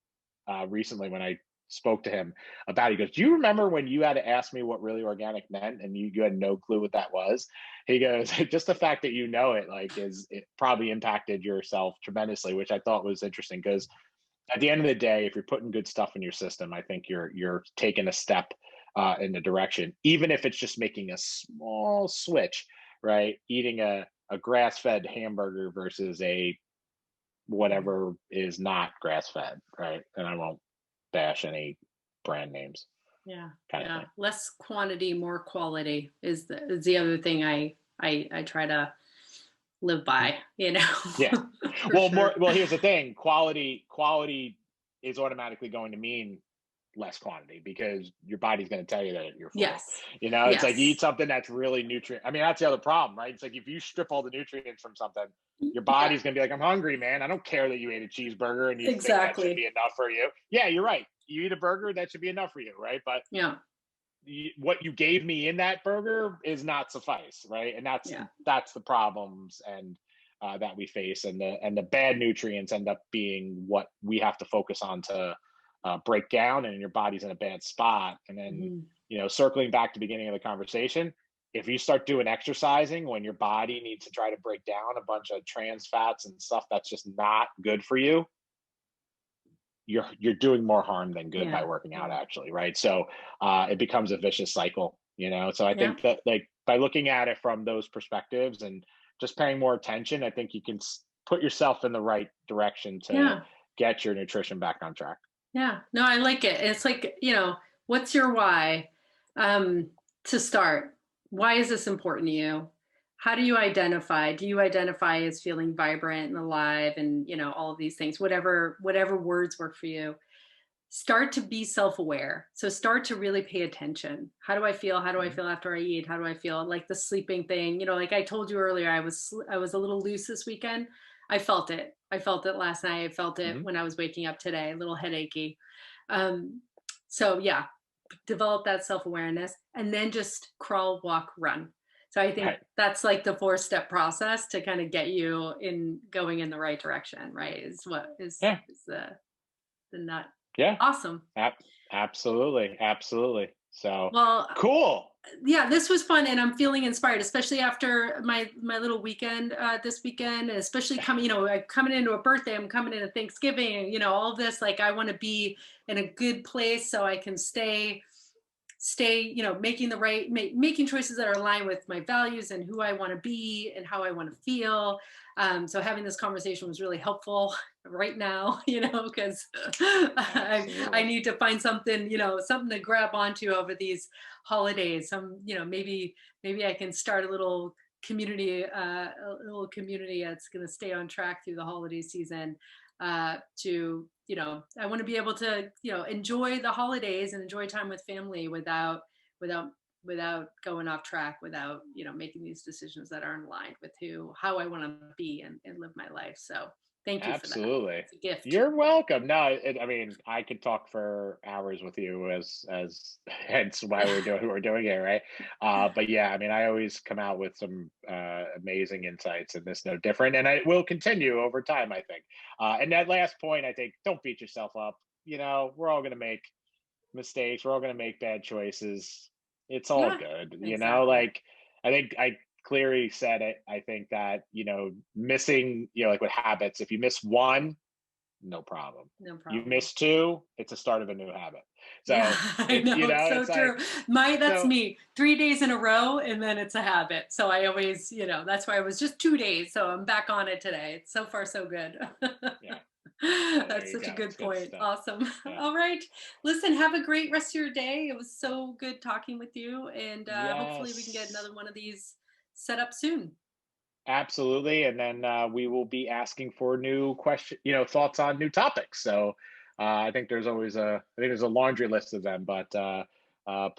recently when I spoke to him about it. He goes, "Do you remember when you had to ask me what really organic meant and you had no clue what that was?" He goes, "Just the fact that you know it, like, it probably impacted yourself tremendously," which I thought was interesting, because at the end of the day, if you're putting good stuff in your system, I think you're taking a step in the direction, even if it's just making a small switch, right? Eating a grass fed hamburger versus a Mhm. whatever is not grass fed, right? And I won't bash any brand names, Yeah. kind of Yeah. thing. Less quantity, more quality is the other thing I try to live Mm, by, yeah. for sure. Well, here's the thing. Quality is automatically going to mean less quantity, because your body's going to tell you that you're full. Yes. It's like you eat Yes. something that's really nutrient. I mean, that's the other problem, right? It's like if you strip all the nutrients from something, your Yeah, body's going to be like, "I'm hungry, man. I don't care that you ate a cheeseburger and you think that should be exactly. enough for you." Yeah, you're right. You eat a burger, that should be enough for you, right? But Yeah. what you gave me in that burger is not suffice, right? And Yeah. that's the problems, and that we face, and the bad nutrients end up being what we have to focus on to break down, and your body's in a bad spot. And then, Mhm. circling back to the beginning of the conversation, if you start doing exercising when your body needs to try to break down a bunch of trans fats and stuff that's just not good for you, you're doing more harm than good by Yeah. working out, Yeah. actually, right? So it becomes a vicious cycle, so I Yeah. think that, like, by looking at it from those perspectives and just paying more attention, I think you can put yourself in the right direction to Yeah. get your nutrition back on track. Yeah. No, I like it. It's like, what's your why to start? Why is this important to you? How do you identify? Do you identify as feeling vibrant and alive and, all of these things, whatever words work for you? Start to be self-aware. So start to really pay attention. How do I feel? How do I Mhm. feel after I eat? How do I feel? Like the sleeping thing, like I told you earlier, I was a little loose this weekend. I felt it. I felt it last night. I felt it Mhm. when I was waking up today, a little headachy. Um, so yeah, develop that self-awareness and then just crawl, walk, run. So I think Right. that's like the four-step process to kind of get you in going in the right direction, right? Is what Yeah. is the nut. Yeah. Awesome. Ab- Absolutely. Absolutely. So Well, cool. yeah, this was fun, and I'm feeling inspired, especially after my little weekend this weekend, and especially coming, I'm coming into a birthday, I'm coming into Thanksgiving, all of this. Like, I want to be in a good place so I can stay, making the making choices that are aligned with my values and who I want to be and how I want to feel. So having this conversation was really helpful right now, because I Absolutely. need to find something, something to grab onto over these holidays. Maybe I can start a little community that's going to stay on track through the holiday season. I want to be able to, enjoy the holidays and enjoy time with family without without going off track, without, making these decisions that aren't aligned with how I want to be and live my life. So thank you for that. Absolutely. It's a gift. You're welcome. No, I mean, I could talk for hours with you as hence why we're doing what we're doing here, right? But yeah, I mean, I always come out with some amazing insights, and this no different. And I will continue over time, I think. And that last point, I think, don't beat yourself up. We're all going to make mistakes. We're all going to make bad choices. It's all Yeah, good. exactly. Like I think I clearly said it. I think that, missing, like with habits, if you miss one, no problem. No You problem. miss two, it's a start of a new habit. Yeah, So I know, it's so it's like, true. That's so me. 3 days in a row, and then it's a habit. So I always, that's why I was just 2 days. So I'm back on it today. It's so far so good. yeah, there That's you such a go. It's good good point. stuff. Awesome. Yeah. All right. Listen, have a great rest of your day. It was so good talking with you. And hopefully we can get Yes. another one of these set up soon. Absolutely, and then we will be asking for new thoughts on new topics. So I think there's a laundry list of them, but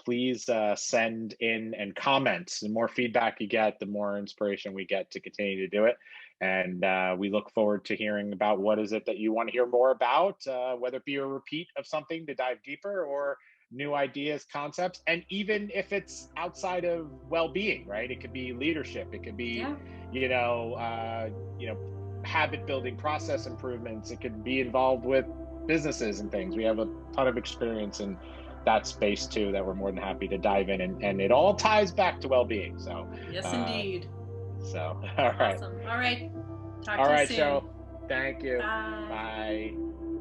please send in and comments. The more feedback you get, the more inspiration we get to continue to do it. And we look forward to hearing about what is it that you want to hear more about, whether it be a repeat of something to dive deeper or new ideas, concepts, and even if it's outside of well-being, right? It could be leadership, it could be Yeah. you know, uh, you know, habit building, process improvements. It could be involved with businesses and things. We have a ton of experience in that space too that we're more than happy to dive in, and it all ties back to well-being. Yes, Uh, indeed. all right, Awesome. All right. Talk all to you right, soon. Cheryl. Thank you. Bye. Bye.